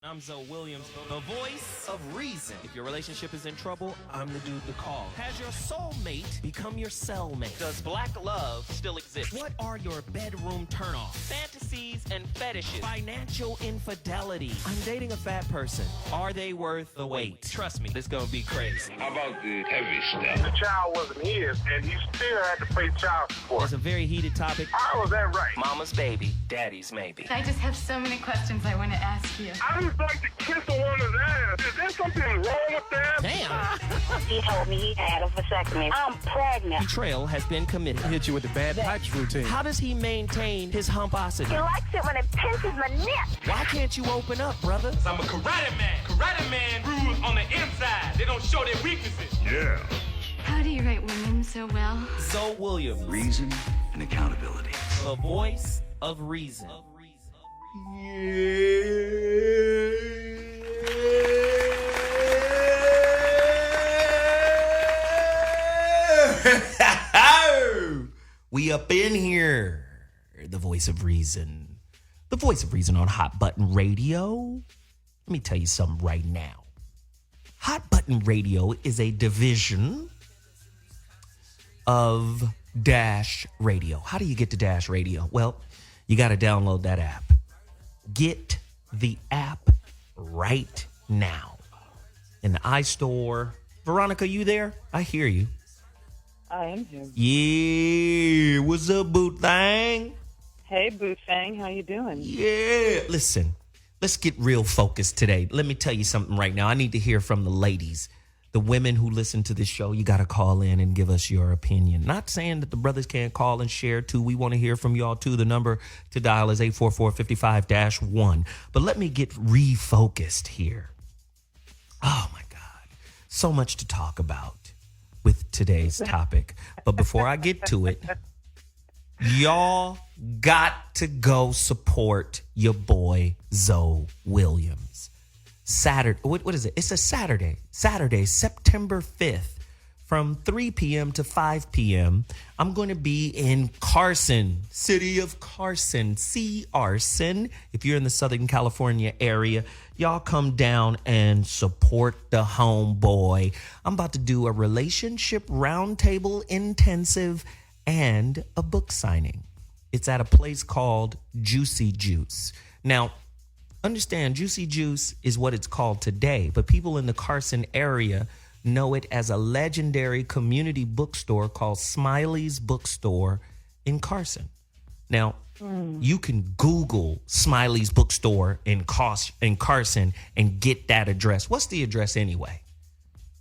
I'm Zoe Williams, the voice of reason. If your relationship is in trouble, I'm the dude to call. Has your soulmate become your cellmate? Does black love still exist? What are your bedroom turnoffs? Fantasies and fetishes. Financial infidelity. I'm dating a fat person. Are they worth the wait? Trust me, this gonna be crazy. How about the heavy stuff? The child wasn't his, and he still had to pay child support. It's a very heated topic. How was that right? Mama's baby, daddy's maybe. I just have so many questions I want to ask you. I just like to kiss a woman's ass. Is there something wrong with that? Damn. He told me he had a vasectomy. I'm pregnant. Betrayal has been committed. Hit you with the bad pipes routine. How does he maintain his humposity? He likes it when it pinches my neck. Why can't you open up, brother? I'm a karate man. Karate man rules on the inside. They don't show their weaknesses. Yeah. How do you write women so well? Zoe Williams, Reason and accountability. the voice of reason. We up in here. The voice of reason. The voice of reason on Hot Button Radio. Let me tell you something right now. Hot Button Radio is a division of Dash Radio. How do you get to Dash Radio? Well, you got to download that app. Get the app right now in the iStore. Veronica, you there? I hear you. I am here. Yeah, what's up, boo thang? Hey, Boo Fang, how you doing? Yeah. Listen, let's get real focused today. Let me tell you something right now. I need to hear from the ladies. The women who listen to this show, you got to call in and give us your opinion. Not saying that the brothers can't call and share too. We want to hear from y'all too. The number to dial is 844-55-1. But let me get refocused here. Oh, my God. So much to talk about with today's topic. But before I get to it, y'all got to go support your boy, Zoe Williams. Saturday, what is it? It's a Saturday, September 5th from 3 p.m. to 5 p.m. I'm going to be in Carson, city of Carson, Arson. If you're in the Southern California area, y'all come down and support the homeboy. I'm about to do a relationship roundtable intensive and a book signing. It's at a place called Juicy Juice. Now, understand, Juicy Juice is what it's called today, but people in the Carson area know it as a legendary community bookstore called Smiley's Bookstore in Carson. Now, you can Google Smiley's Bookstore in Carson and get that address. What's the address anyway?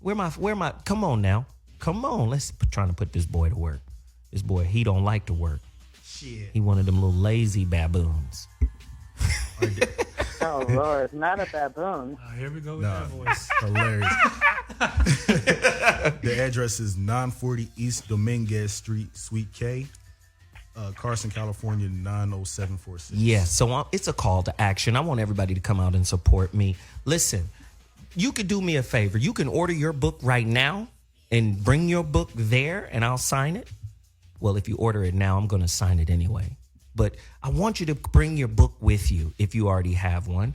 Where my, come on now. Come on, let's trying to put this boy to work. This boy, he don't like to work. Shit. He one of them little lazy baboons. Oh, Lord, not a baboon. Here we go with that voice. Hilarious. The address is 940 East Dominguez Street, Suite K, Carson, California, 90746. Yeah, so it's a call to action. I want everybody to come out and support me. Listen, you could do me a favor. You can order your book right now and bring your book there and I'll sign it. Well, if you order it now, I'm going to sign it anyway. But I want you to bring your book with you if you already have one.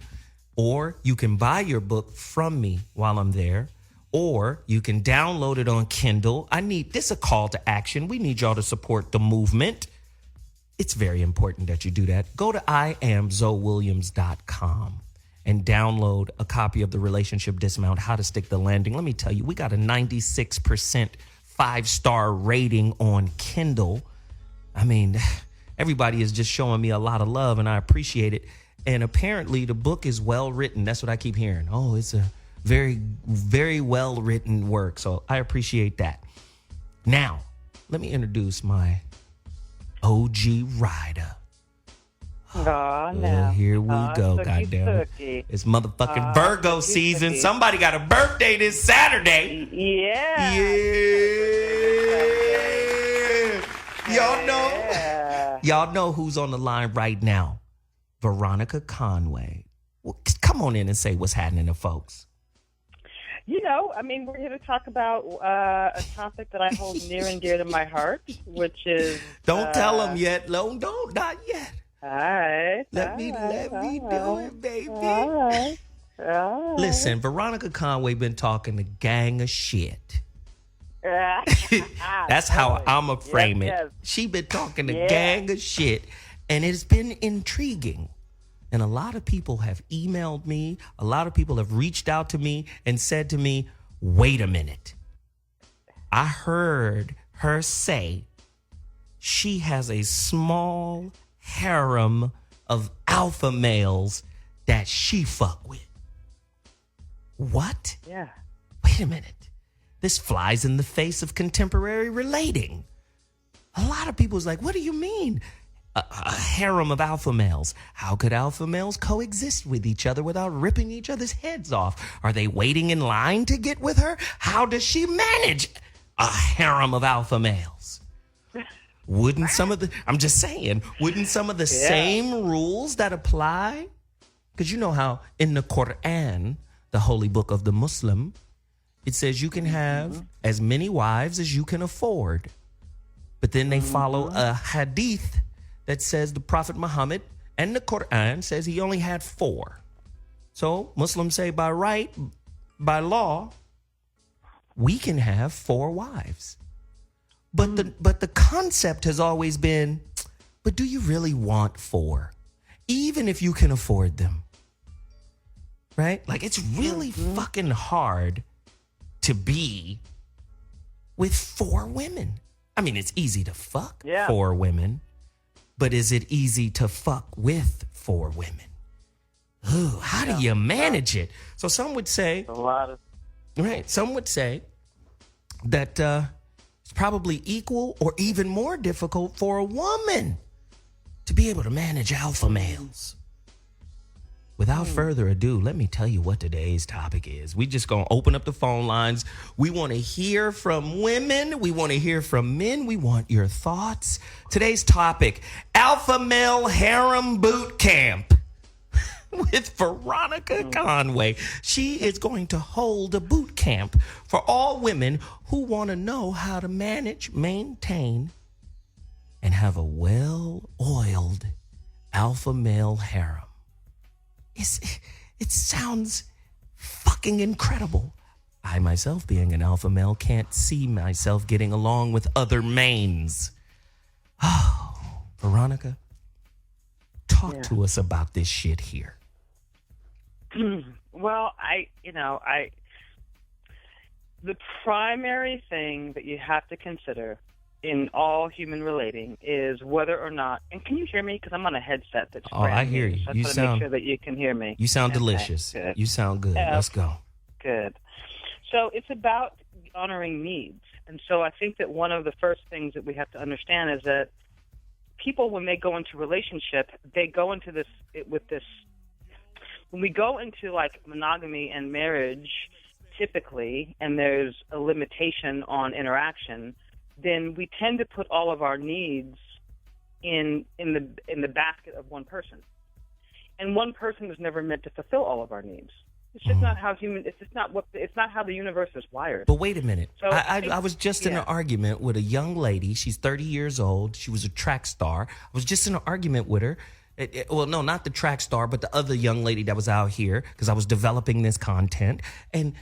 Or you can buy your book from me while I'm there. Or you can download it on Kindle. This is a call to action. We need y'all to support the movement. It's very important that you do that. Go to IamZoeWilliams.com and download a copy of The Relationship Dismount, How to Stick the Landing. Let me tell you, we got a 96% 5-star rating on Kindle. I mean, everybody is just showing me a lot of love, and I appreciate it. And apparently, the book is well written. That's what I keep hearing. Oh, it's a very, very well written work. So I appreciate that. Now, let me introduce my OG rider. No. Here we go, goddamn it. It's motherfucking Virgo season. Somebody got a birthday this Saturday. Yeah. Yeah. Y'all know who's on the line right now. Veronica Conway. Well, come on in and say what's happening to folks. We're here to talk about a topic that I hold near and dear to my heart, which is... Don't tell them yet. No, don't, not yet. All right. Let me do it, baby. All right. Listen, Veronica Conway been talking a gang of shit. That's how I'ma frame it. yes. She been talking a gang of shit, and it's been intriguing. And a lot of people have emailed me. A lot of people have reached out to me and said to me, wait a minute. I heard her say she has a small harem of alpha males that she fuck with. What? Yeah. Wait a minute. This flies in the face of contemporary relating. A lot of people's like, what do you mean? A harem of alpha males. How could alpha males coexist with each other without ripping each other's heads off? Are they waiting in line to get with her? How does she manage a harem of alpha males? Wouldn't some of the same rules that apply? Because you know how in the Quran, the holy book of the Muslim, it says you can have as many wives as you can afford. But then they follow a hadith that says the Prophet Muhammad and the Quran says he only had 4. So Muslims say by right, by law, we can have 4 wives. But the concept has always been, but do you really want 4? Even if you can afford them. Right? Like it's really fucking hard to be with 4 women. I mean, it's easy to fuck 4 women, but is it easy to fuck with 4 women? Ooh, how do you manage it? So some would say, some would say that it's probably equal or even more difficult for a woman to be able to manage alpha males. Without further ado, let me tell you what today's topic is. We just gonna open up the phone lines. We want to hear from women. We want to hear from men. We want your thoughts. Today's topic, Alpha Male Harem Boot Camp with Veronica Conway. She is going to hold a boot camp for all women who want to know how to manage, maintain, and have a well-oiled alpha male harem. It sounds fucking incredible. I myself, being an alpha male, can't see myself getting along with other mains. Oh, Veronica, talk to us about this shit here. Well, the primary thing that you have to consider in all human relating is whether or not, and can you hear me? Because I'm on a headset that's I hear you. So I just want to make sure that you can hear me. You sound Okay, delicious. good. You sound good. Let's go. Good. So it's about honoring needs. And so I think that one of the first things that we have to understand is that people, when they go into relationship, they go into this with this. When we go into like monogamy and marriage, typically, and there's a limitation on interaction, then we tend to put all of our needs in the basket of one person. And one person is never meant to fulfill all of our needs. It's just not how it's not how the universe is wired. But wait a minute. So I was just in an argument with a young lady. She's 30 years old. She was a track star. I was just in an argument with her. Well, no, not the track star, but the other young lady that was out here because I was developing this content. And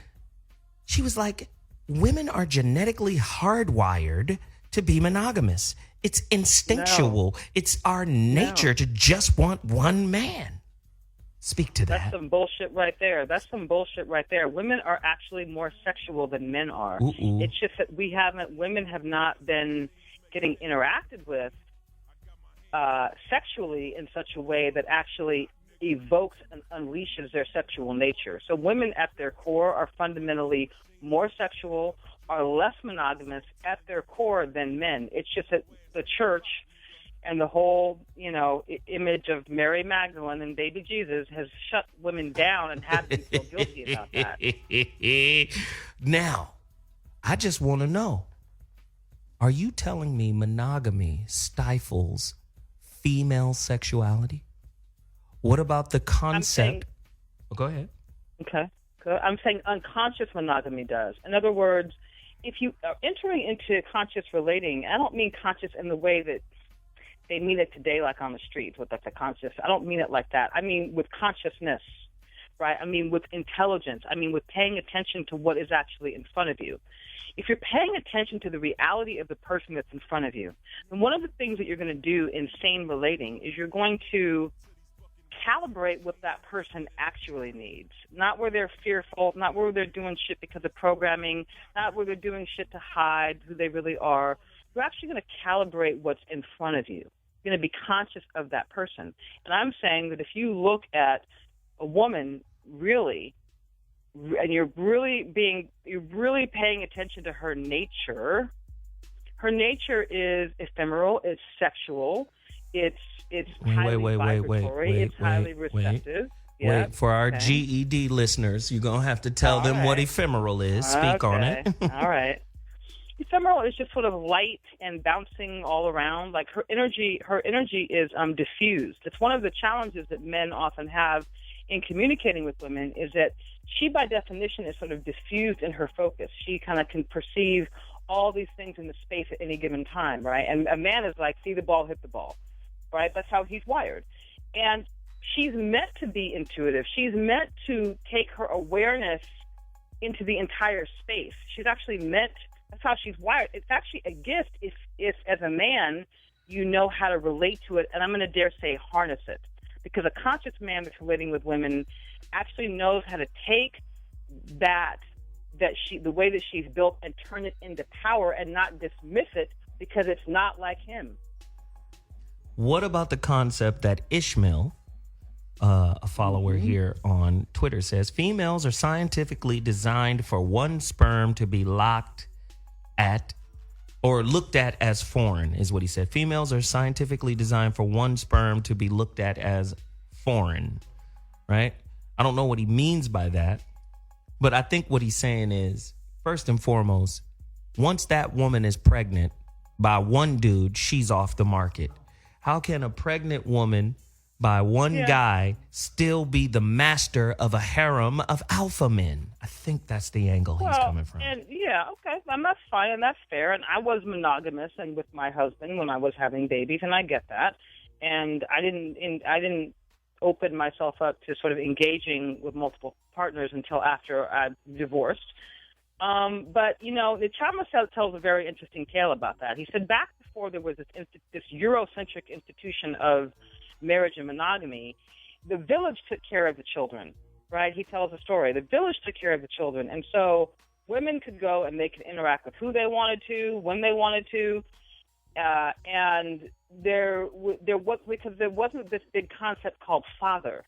she was like, women are genetically hardwired to be monogamous. It's instinctual. No. It's our nature to just want one man. Speak to that. That's some bullshit right there. Women are actually more sexual than men are. Ooh. It's just that women have not been getting interacted with sexually in such a way that actually evokes and unleashes their sexual nature. So women at their core are fundamentally more sexual, are less monogamous at their core than men. It's just that the church and the whole, image of Mary Magdalene and baby Jesus has shut women down and had them feel guilty about that. Now, I just want to know, are you telling me monogamy stifles female sexuality? What about the concept? Go ahead. Okay. Good. I'm saying unconscious monogamy does. In other words, if you are entering into conscious relating, I don't mean conscious in the way that they mean it today, like on the streets with like the conscious. I don't mean it like that. I mean with consciousness. right? I mean, with intelligence. I mean, with paying attention to what is actually in front of you. If you're paying attention to the reality of the person that's in front of you, then one of the things that you're going to do in sane relating is you're going to calibrate what that person actually needs, not where they're fearful, not where they're doing shit because of programming, not where they're doing shit to hide who they really are. You're actually going to calibrate what's in front of you. You're going to be conscious of that person. And I'm saying that if you look at a woman really, and you're really paying attention to her nature is ephemeral, it's sexual, it's highly vibratory, it's highly receptive. Wait, for our GED listeners, you're going to have to tell them what ephemeral is. Speak on it. All right. Ephemeral is just sort of light and bouncing all around. Like her energy is diffused. It's one of the challenges that men often have in communicating with women, is that she, by definition, is sort of diffused in her focus. She kind of can perceive all these things in the space at any given time, right? And a man is like, see the ball, hit the ball, right? That's how he's wired. And she's meant to be intuitive. She's meant to take her awareness into the entire space. She's actually meant, that's how she's wired. It's actually a gift if as a man, you know how to relate to it, and I'm going to dare say harness it. Because a conscious man that's relating with women actually knows how to take the way that she's built and turn it into power and not dismiss it because it's not like him. What about the concept that Ishmael, a follower here on Twitter, says females are scientifically designed for one sperm to be looked at as foreign, is what he said. Females are scientifically designed for one sperm to be looked at as foreign, right? I don't know what he means by that, but I think what he's saying is, first and foremost, once that woman is pregnant by one dude, she's off the market. How can a pregnant woman by one guy still be the master of a harem of alpha men? I think that's the angle he's coming from. And okay, and that's fine, and that's fair. And I was monogamous and with my husband when I was having babies, and I get that. And I didn't open myself up to sort of engaging with multiple partners until after I divorced. But the Chama tells a very interesting tale about that. He said back before there was this Eurocentric institution of marriage and monogamy, the village took care of the children, right? He tells a story. The village took care of the children. And so women could go and they could interact with who they wanted to, when they wanted to. And there wasn't this big concept called father,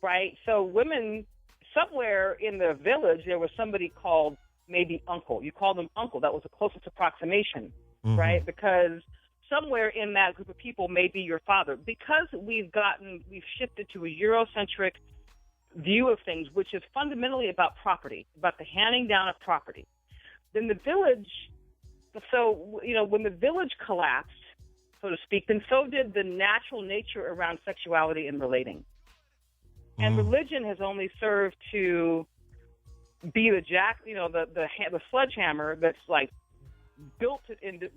right? So women, somewhere in the village, there was somebody called maybe uncle. You called them uncle. That was the closest approximation, right? Because somewhere in that group of people may be your father. Because we've shifted to a Eurocentric view of things, which is fundamentally about property, about the handing down of property. Then the village, when the village collapsed, so to speak, then so did the natural nature around sexuality and relating. And religion has only served to be the sledgehammer that's like built it into,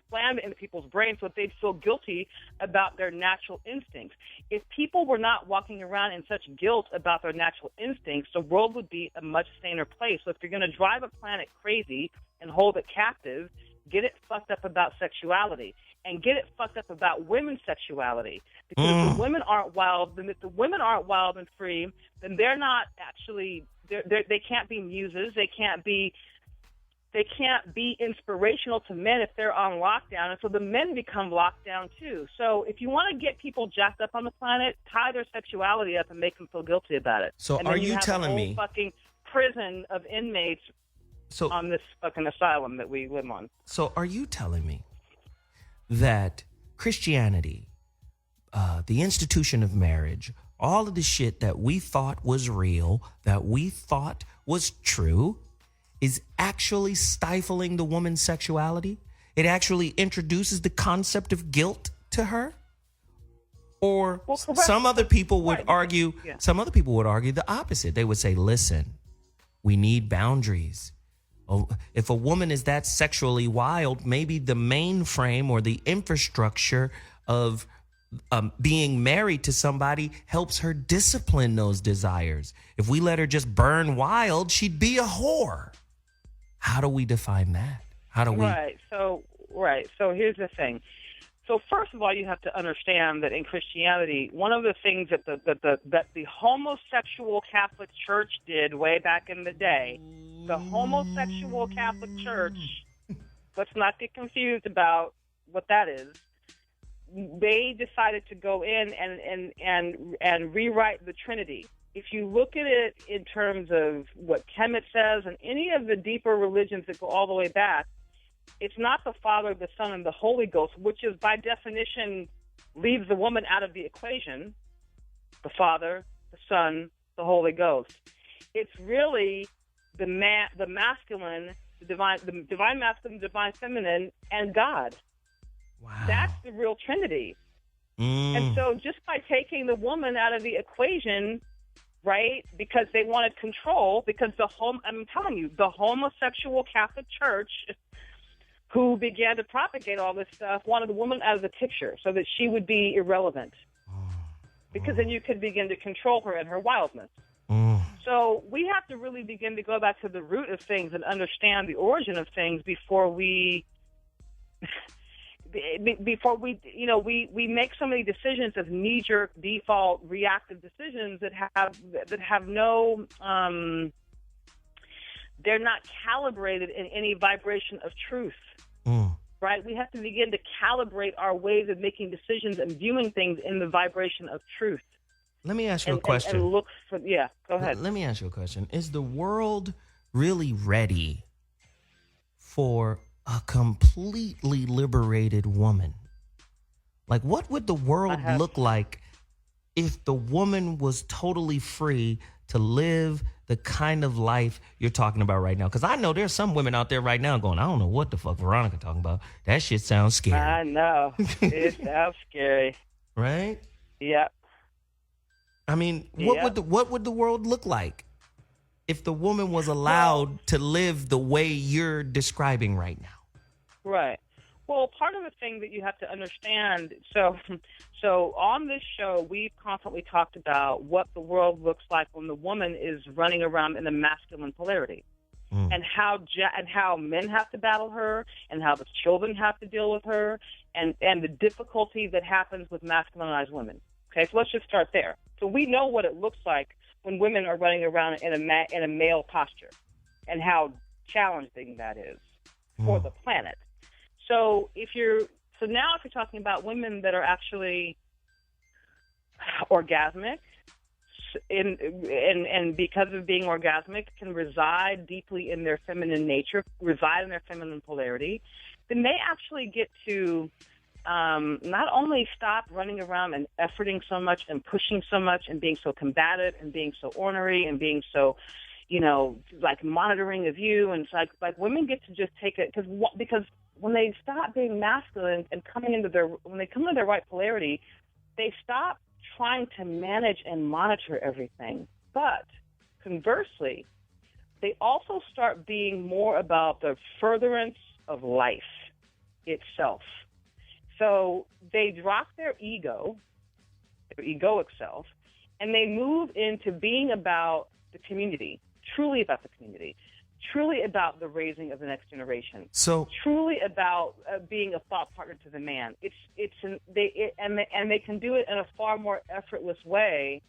slammed it into people's brains so that they'd feel guilty about their natural instincts. If people were not walking around in such guilt about their natural instincts, the world would be a much saner place. So if you're going to drive a planet crazy and hold it captive, get it fucked up about sexuality and get it fucked up about women's sexuality. Because if the women aren't wild, then if the women aren't wild and free, then they're not actually, they can't be muses. They can't be inspirational to men if they're on lockdown. And so the men become locked down too. So if you want to get people jacked up on the planet, tie their sexuality up and make them feel guilty about it. So and are then you have telling a whole me fucking prison of inmates on this fucking asylum that we live on? So are you telling me that Christianity, the institution of marriage, all of the shit that we thought was real, that we thought was true, is actually stifling the woman's sexuality? It actually introduces the concept of guilt to her? Or some other people would argue, some other people would argue the opposite. They would say, listen, we need boundaries. Oh, if a woman is that sexually wild, maybe the mainframe or the infrastructure of being married to somebody helps her discipline those desires. If we let her just burn wild, she'd be a whore. How do we define that? How do we? Right. So here's the thing. So first of all, you have to understand that in Christianity, one of the things that the homosexual Catholic Church did way back in the day, the homosexual Catholic Church, let's not get confused about what that is. They decided to go in and rewrite the Trinity. If you look at it in terms of what Kemet says and any of the deeper religions that go all the way back, it's not the Father, the Son, and the Holy Ghost, which is by definition leaves the woman out of the equation. The Father, the Son, the Holy Ghost. It's really the masculine, the divine masculine, divine feminine, and God. Wow. That's the real Trinity. And so just by taking the woman out of the equation, right, because they wanted control, because I'm telling you, the homosexual Catholic Church, who began to propagate all this stuff, wanted the woman out of the picture so that she would be irrelevant. Because then you could begin to control her and her wildness. So we have to really begin to go back to the root of things and understand the origin of things before we we make so many decisions as knee-jerk, default, reactive decisions that have no they're not calibrated in any vibration of truth. Right? We have to begin to calibrate our ways of making decisions and viewing things in the vibration of truth. Let me ask you a question. And look for, go ahead. Let me ask you a question. Is the world really ready for a completely liberated woman? Like, what would the world look like if the woman was totally free to live the kind of life you're talking about right now? Because I know there's some women out there right now going, I don't know what the fuck Veronica talking about. That shit sounds scary. I know. It sounds scary. Right? Yeah. I mean, what would the world look like if the woman was allowed to live the way you're describing right now? Right. Well, part of the thing that you have to understand, so on this show, we've constantly talked about what the world looks like when the woman is running around in a masculine polarity, and how men have to battle her, and how the children have to deal with her, and the difficulty that happens with masculinized women. Okay, so let's just start there. So we know what it looks like when women are running around in a male posture, and how challenging that is for the planet. So now if you're talking about women that are actually orgasmic, and because of being orgasmic can reside deeply in their feminine nature, reside in their feminine polarity, then they actually get to not only stop running around and efforting so much and pushing so much and being so combative and being so ornery and being so, like monitoring of you, and it's like women get to just take it because when they stop being masculine and when they come into their right polarity, they stop trying to manage and monitor everything. But conversely, they also start being more about the furtherance of life itself. So they drop their egoic self, and they move into being about the community, truly about the community, truly about the raising of the next generation. So truly about being a thought partner to the man. They can do it in a far more effortless way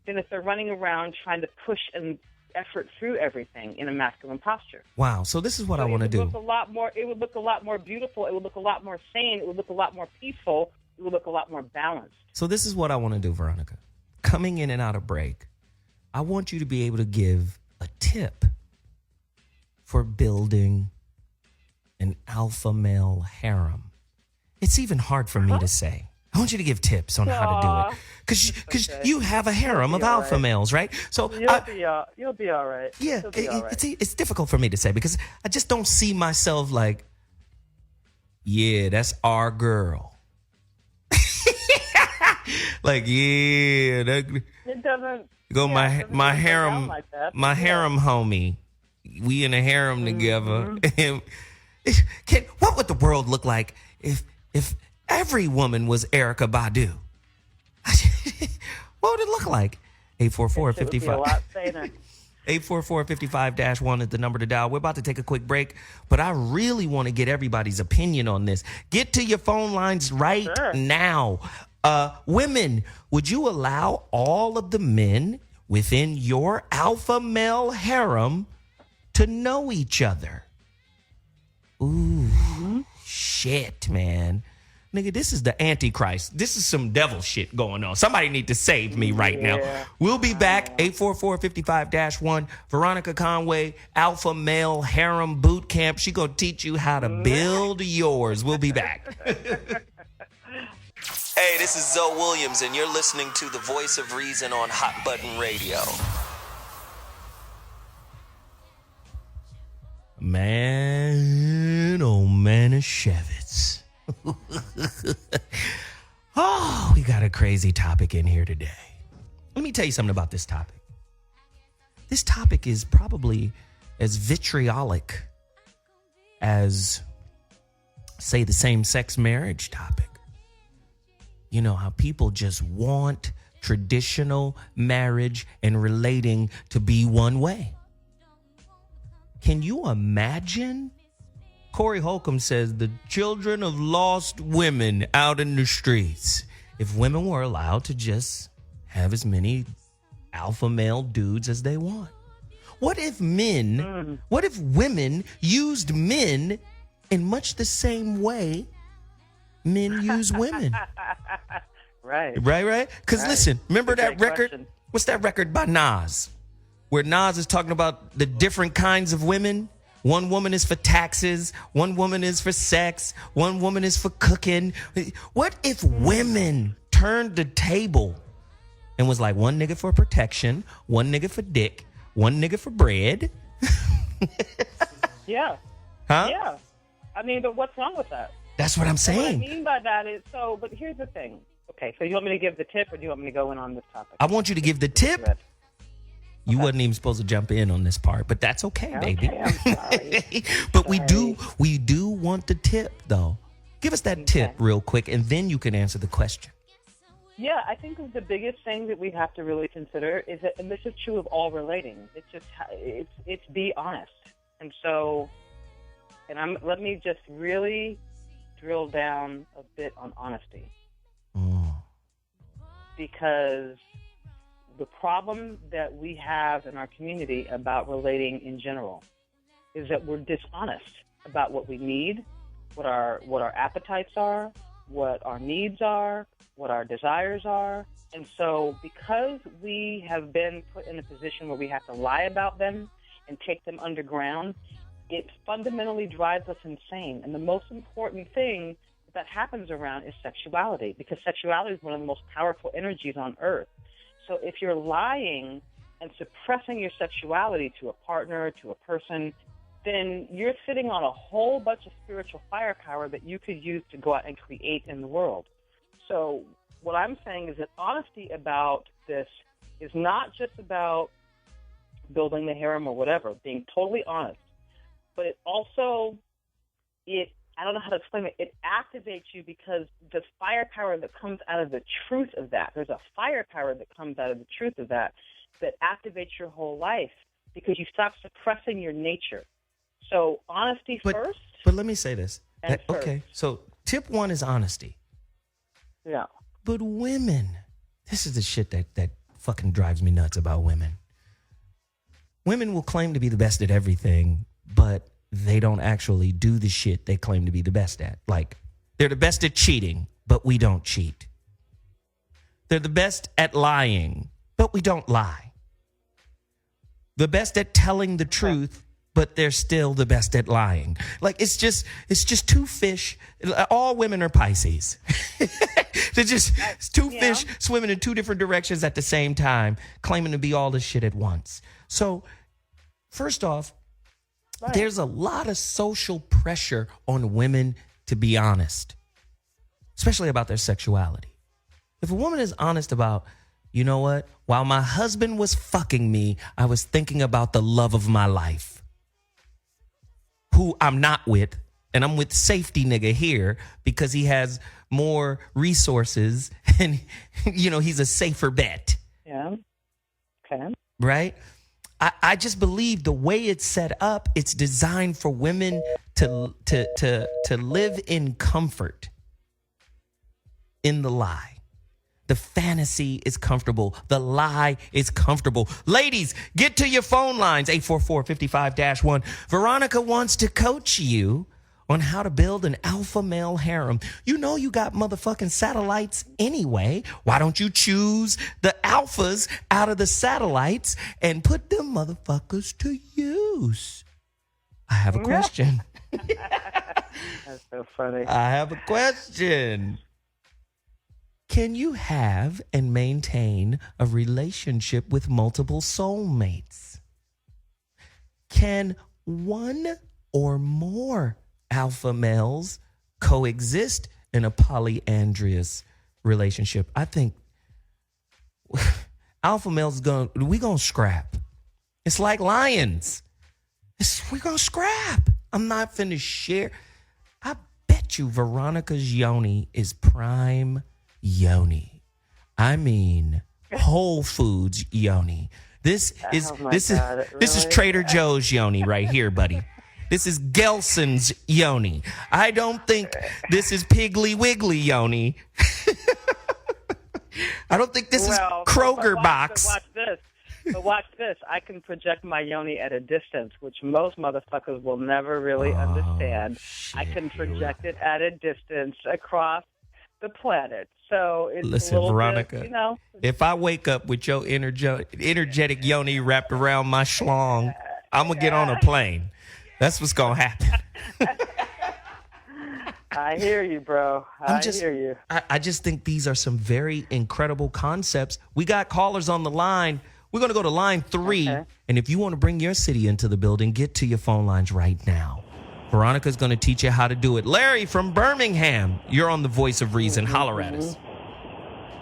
than if they're running around trying to push and effort through everything in a masculine posture. Wow. So this is what I want to do. It would look a lot more beautiful. It would look a lot more sane. It would look a lot more peaceful. It would look a lot more balanced. So this is what I want to do, Veronica. Coming in and out of break, I want you to be able to give a tip for building an alpha male harem. It's even hard for me to say. I want you to give tips on how to do it. Because you have a harem of alpha males, right? So you'll be all right. Yeah, it's difficult for me to say because I just don't see myself like, yeah, that's our girl. Like, yeah, it doesn't. Go my harem, like my harem homie. We in a harem together. What would the world look like if every woman was Erykah Badu. What would it look like? 844-55. A lot saner. 844-55-1 is the number to dial. We're about to take a quick break, but I really want to get everybody's opinion on this. Get to your phone lines right now. Women, would you allow all of the men within your alpha male harem to know each other? Ooh, shit, man. Nigga, this is the Antichrist. This is some devil shit going on. Somebody need to save me right now. We'll be back. 844-55-1. Veronica Conway, Alpha Male Harem Boot Camp. She gonna teach you how to build yours. We'll be back. Hey, this is Zoe Williams, and you're listening to the Voice of Reason on Hot Button Radio. Man, oh Manischewitz. Oh, we got a crazy topic in here today. Let me tell you something about this topic. This topic is probably as vitriolic as, say, the same-sex marriage topic. You know, how people just want traditional marriage and relating to be one way. Can you imagine? Corey Holcomb says the children of lost women out in the streets. If women were allowed to just have as many alpha male dudes as they want. What if women used men in much the same way men use women? Right. Because listen, remember that record? Question. What's that record by Nas? Where Nas is talking about the different kinds of women. One woman is for taxes. One woman is for sex. One woman is for cooking. What if women turned the table and was like, one nigga for protection, one nigga for dick, one nigga for bread? Yeah. Huh? Yeah. I mean, but what's wrong with that? That's what I'm saying. What I mean by that is, but here's the thing. Okay, so you want me to give the tip, or do you want me to go in on this topic? I want you to give the tip. You wasn't even supposed to jump in on this part, but that's okay, baby. I'm sorry. But we do want the tip, though. Give us that tip real quick, and then you can answer the question. Yeah, I think the biggest thing that we have to really consider is that, and this is true of all relating, it's be honest. And so, let me just really drill down a bit on honesty. Because the problem that we have in our community about relating in general is that we're dishonest about what we need, what our appetites are, what our needs are, what our desires are. And so because we have been put in a position where we have to lie about them and take them underground, it fundamentally drives us insane. And the most important thing that happens around is sexuality, because sexuality is one of the most powerful energies on earth. So if you're lying and suppressing your sexuality to a partner, to a person, then you're sitting on a whole bunch of spiritual firepower that you could use to go out and create in the world. So what I'm saying is that honesty about this is not just about building the harem or whatever, being totally honest, but it also, I don't know how to explain it. It activates you because the firepower that comes out of the truth of that, there's a firepower that comes out of the truth of that activates your whole life because you stop suppressing your nature. So honesty first. But let me say this. First. Okay, so tip one is honesty. Yeah. But women, this is the shit that fucking drives me nuts about women. Women will claim to be the best at everything, but they don't actually do the shit they claim to be the best at. Like, they're the best at cheating, but we don't cheat. They're the best at lying, but we don't lie. The best at telling the truth, but they're still the best at lying. Like, it's just two fish. All women are Pisces. They're just two fish swimming in two different directions at the same time, claiming to be all this shit at once. So, first off, there's a lot of social pressure on women to be honest, especially about their sexuality. If a woman is honest about, you know what, while my husband was fucking me, I was thinking about the love of my life, who I'm not with, And I'm with safety nigga here because he has more resources and, he's a safer bet. Yeah. Okay. Right? I just believe the way it's set up, it's designed for women to live in comfort in the lie. The fantasy is comfortable. The lie is comfortable. Ladies, get to your phone lines, 844-55-1. Veronica wants to coach you on how to build an alpha male harem. You know you got motherfucking satellites anyway. Why don't you choose the alphas out of the satellites and put them motherfuckers to use? I have a question. That's so funny. I have a question. Can you have and maintain a relationship with multiple soulmates? Can one or more alpha males coexist in a polyandrous relationship? I think alpha males we gonna scrap. It's like lions. We're gonna scrap. I'm not finna share. I bet you Veronica's yoni is prime yoni. I mean Whole Foods yoni. This is Trader Joe's yoni right here, buddy. This is Gelson's yoni. I don't think this is Piggly Wiggly yoni. I don't think this is Kroger box. But watch this. I can project my yoni at a distance, which most motherfuckers will never really understand. Shit, I can project it at a distance across the planet. So it's listen, a little Veronica, bit, if I wake up with your energetic yoni wrapped around my schlong, I'm going to get on a plane. That's what's going to happen. I hear you, bro. I hear you. I just think these are some very incredible concepts. We got callers on the line. We're going to go to line 3. Okay. And if you want to bring your city into the building, get to your phone lines right now. Veronica's going to teach you how to do it. Larry from Birmingham, you're on the Voice of Reason. Holler at us.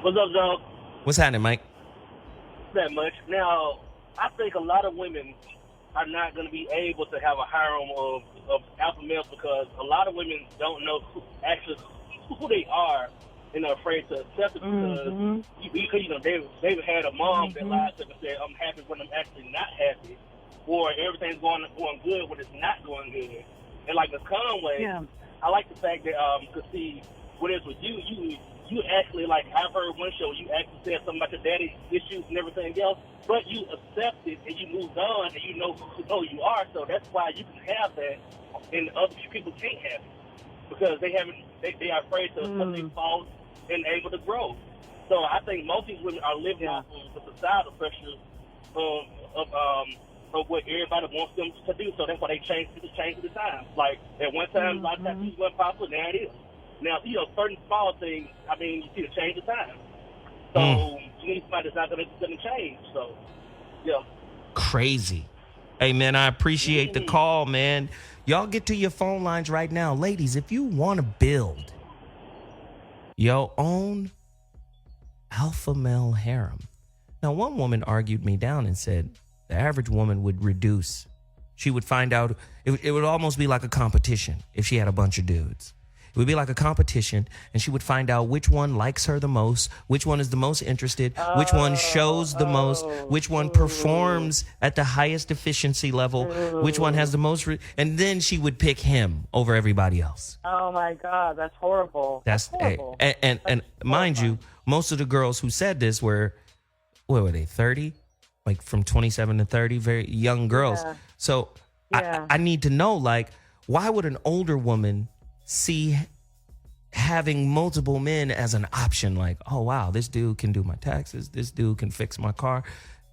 What's up, dog? What's happening, Mike? Not much. Now, I think a lot of women are not going to be able to have a harem of alpha males because a lot of women don't know who they are and are afraid to accept it because they've had a mom that lies to them and said, I'm happy when I'm actually not happy, or everything's going good when it's not going good. And like Ms. Conway, I like the fact that, because see, what it is with you actually, like, I've heard one show, you actually said something about your daddy's issues and everything else, but you accepted and you moved on and you know who you are, so that's why you can have that and other people can't have it because they are afraid to accept their faults and able to grow. So I think most of these women are living off of the societal pressures of what everybody wants them to do, so that's why they change the time. Like, at one time, a lot of times it wasn't possible, now it is. Now, certain small things, you see the change of time. So, you need somebody that's not going to change. So, yeah. Crazy. Hey, man, I appreciate the call, man. Y'all get to your phone lines right now. Ladies, if you want to build your own alpha male harem. Now, one woman argued me down and said the average woman would reduce. She would find out, it would almost be like a competition if she had a bunch of dudes. It would be like a competition, and she would find out which one likes her the most, which one is the most interested, which one shows the most, which one performs at the highest efficiency level, which one has the most, and then she would pick him over everybody else. Oh my God, that's horrible. That's horrible. And mind you, most of the girls who said this were, what were they, 30? Like from 27 to 30, very young girls. Yeah. So I need to know, like, why would an older woman see having multiple men as an option? Like, oh wow, this dude can do my taxes, this dude can fix my car.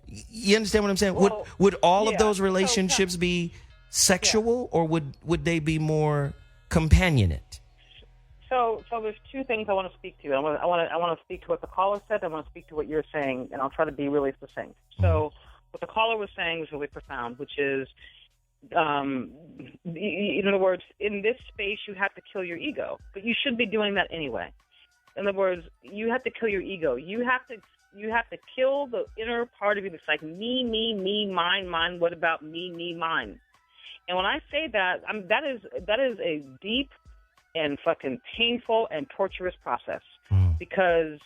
You understand what I'm saying? Well, would all of those relationships be sexual, or would they be more companionate? So there's two things I want to speak to. I want to speak to what the caller said. I want to speak to what you're saying, and I'll try to be really succinct. So what the caller was saying was really profound, which is, in other words, in this space, you have to kill your ego, but you should be doing that anyway. In other words, you have to kill your ego. You have to kill the inner part of you that's like me, mine, what about me, mine. And when I say that, that is a deep and fucking painful and torturous process because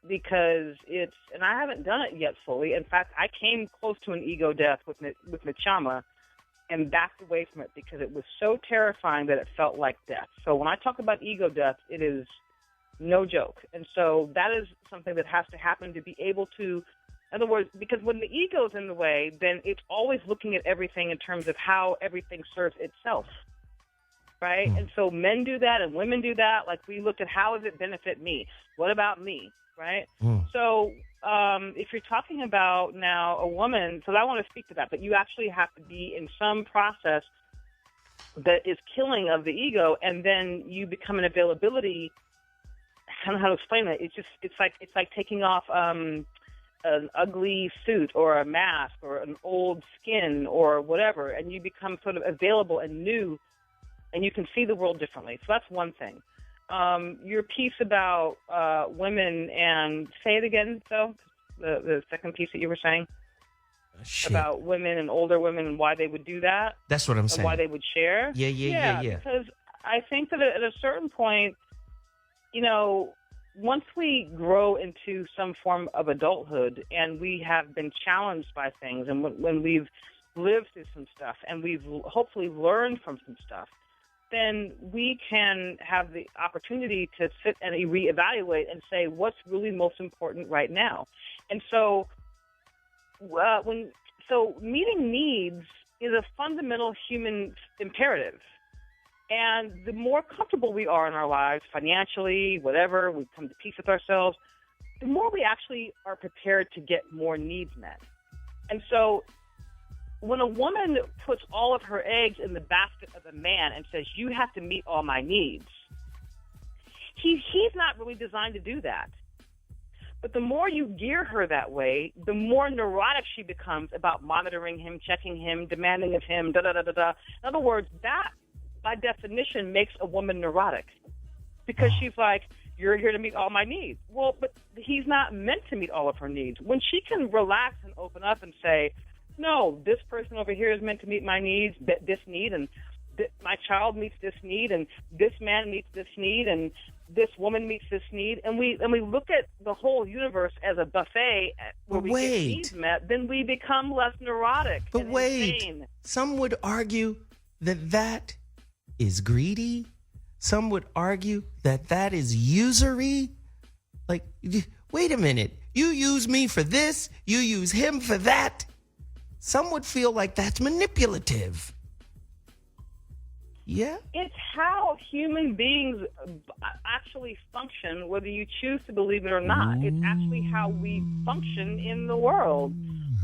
it's, and I haven't done it yet fully. In fact, I came close to an ego death with Nachama and backed away from it because it was so terrifying that it felt like death. So when I talk about ego death, it is no joke. And so that is something that has to happen to be able to, in other words, because when the ego's in the way, then it's always looking at everything in terms of how everything serves itself, right? And so men do that and women do that. Like, we look at how does it benefit me? What about me, right? So if you're talking about now a woman, so I want to speak to that, but you actually have to be in some process that is killing of the ego, and then you become an availability. I don't know how to explain it. It's like taking off an ugly suit or a mask or an old skin or whatever, and you become sort of available and new, and you can see the world differently. So that's one thing. Your piece about women, and say it again, so the second piece that you were saying about women and older women and why they would do that. That's what I'm saying. Why they would share. Yeah. Because I think that at a certain point, you know, once we grow into some form of adulthood and we have been challenged by things, and when we've lived through some stuff and we've hopefully learned from some stuff, then we can have the opportunity to sit and reevaluate and say what's really most important right now. And so meeting needs is a fundamental human imperative. And the more comfortable we are in our lives, financially, whatever, we come to peace with ourselves, the more we actually are prepared to get more needs met. And so when a woman puts all of her eggs in the basket of a man and says, you have to meet all my needs, he's not really designed to do that. But the more you gear her that way, the more neurotic she becomes about monitoring him, checking him, demanding of him, da-da-da-da-da. In other words, that, by definition, makes a woman neurotic because she's like, you're here to meet all my needs. Well, but he's not meant to meet all of her needs. When she can relax and open up and say, no, this person over here is meant to meet my needs, this need, and my child meets this need, and this man meets this need, and this woman meets this need, and we look at the whole universe as a buffet where we get needs met, then we become less neurotic. But and wait, insane. Some would argue that is greedy. Some would argue that is usury. Like, wait a minute, you use me for this, you use him for that. Some would feel like that's manipulative. Yeah? It's how human beings actually function, whether you choose to believe it or not. It's actually how we function in the world.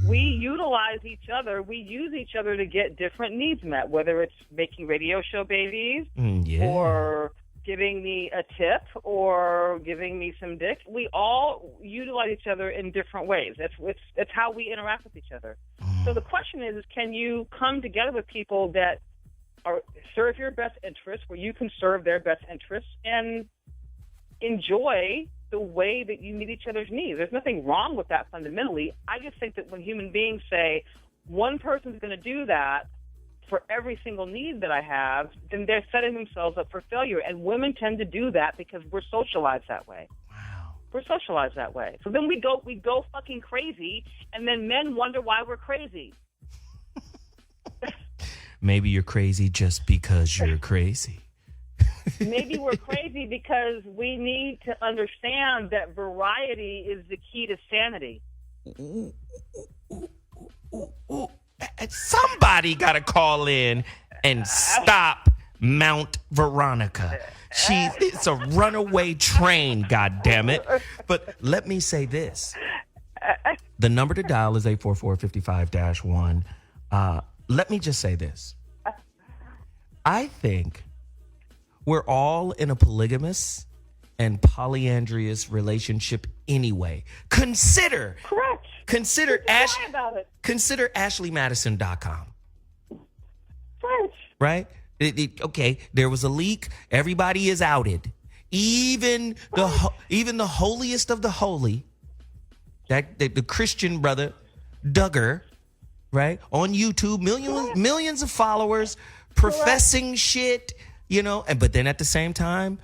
We utilize each other. We use each other to get different needs met, whether it's making radio show babies or giving me a tip or giving me some dick. We all utilize each other in different ways. That's how we interact with each other. So the question is can you come together with people that serve your best interests, where you can serve their best interests, and enjoy the way that you meet each other's needs? There's nothing wrong with that fundamentally. I just think that when human beings say one person's going to do that for every single need that I have, then they're setting themselves up for failure. And women tend to do that because we're socialized that way. Wow. We're socialized that way. So then we go fucking crazy, and then men wonder why we're crazy. Maybe you're crazy just because you're crazy. Maybe we're crazy because we need to understand that variety is the key to sanity. Somebody got to call in and stop Mount Veronica. It's a runaway train, goddammit. But let me say this. The number to dial is 844-55-1. Let me just say this. I think we're all in a polygamous and polyandrous relationship anyway. Consider AshleyMadison.com. Right? Okay, there was a leak. Everybody is outed. Even the holiest of the holy, the Christian brother, Duggar, right? On YouTube, millions of followers, professing shit, but then at the same time,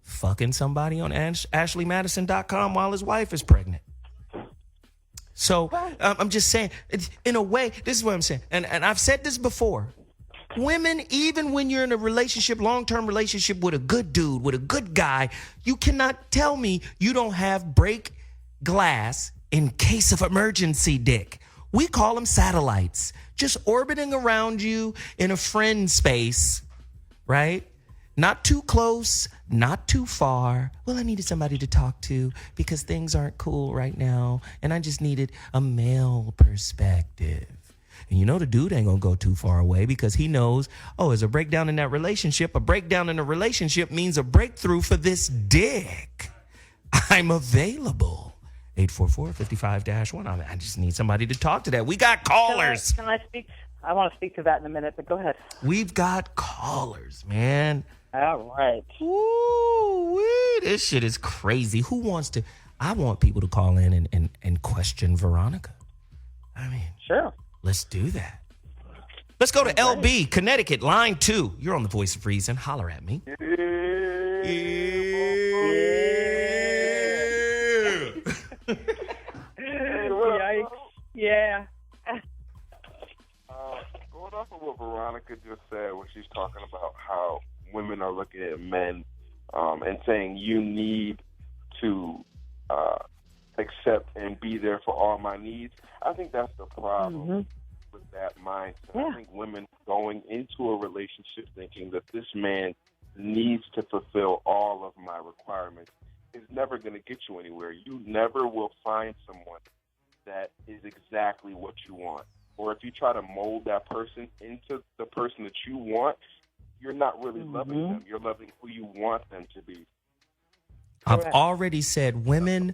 fucking somebody on AshleyMadison.com while his wife is pregnant. So I'm just saying, in a way, this is what I'm saying. And I've said this before. Women, even when you're in a relationship, long-term relationship with a good dude, with a good guy, you cannot tell me you don't have break glass in case of emergency dick. We call them satellites, just orbiting around you in a friend space, right? Not too close, not too far. Well, I needed somebody to talk to because things aren't cool right now, and I just needed a male perspective. And the dude ain't gonna go too far away because he knows, there's a breakdown in that relationship. A breakdown in a relationship means a breakthrough for this dick. I'm available. 844-55-1. I just need somebody to talk to that. We got callers. Can I speak? I want to speak to that in a minute, but go ahead. We've got callers, man. All right. Ooh, this shit is crazy. Who wants to? I want people to call in and question Veronica. I mean, sure. Let's do that. Let's go to LB, Connecticut, line 2. You're on the Voice of Reason. Holler at me. Yikes. Yeah. Going off of what Veronica just said when she's talking about how women are looking at men and saying you need to accept and be there for all my needs, I think that's the problem with that mindset. Yeah. I think women going into a relationship thinking that this man needs to fulfill all of my requirements is never going to get you anywhere. You never will find someone that is exactly what you want. Or if you try to mold that person into the person that you want, you're not really loving them. You're loving who you want them to be. I've already said women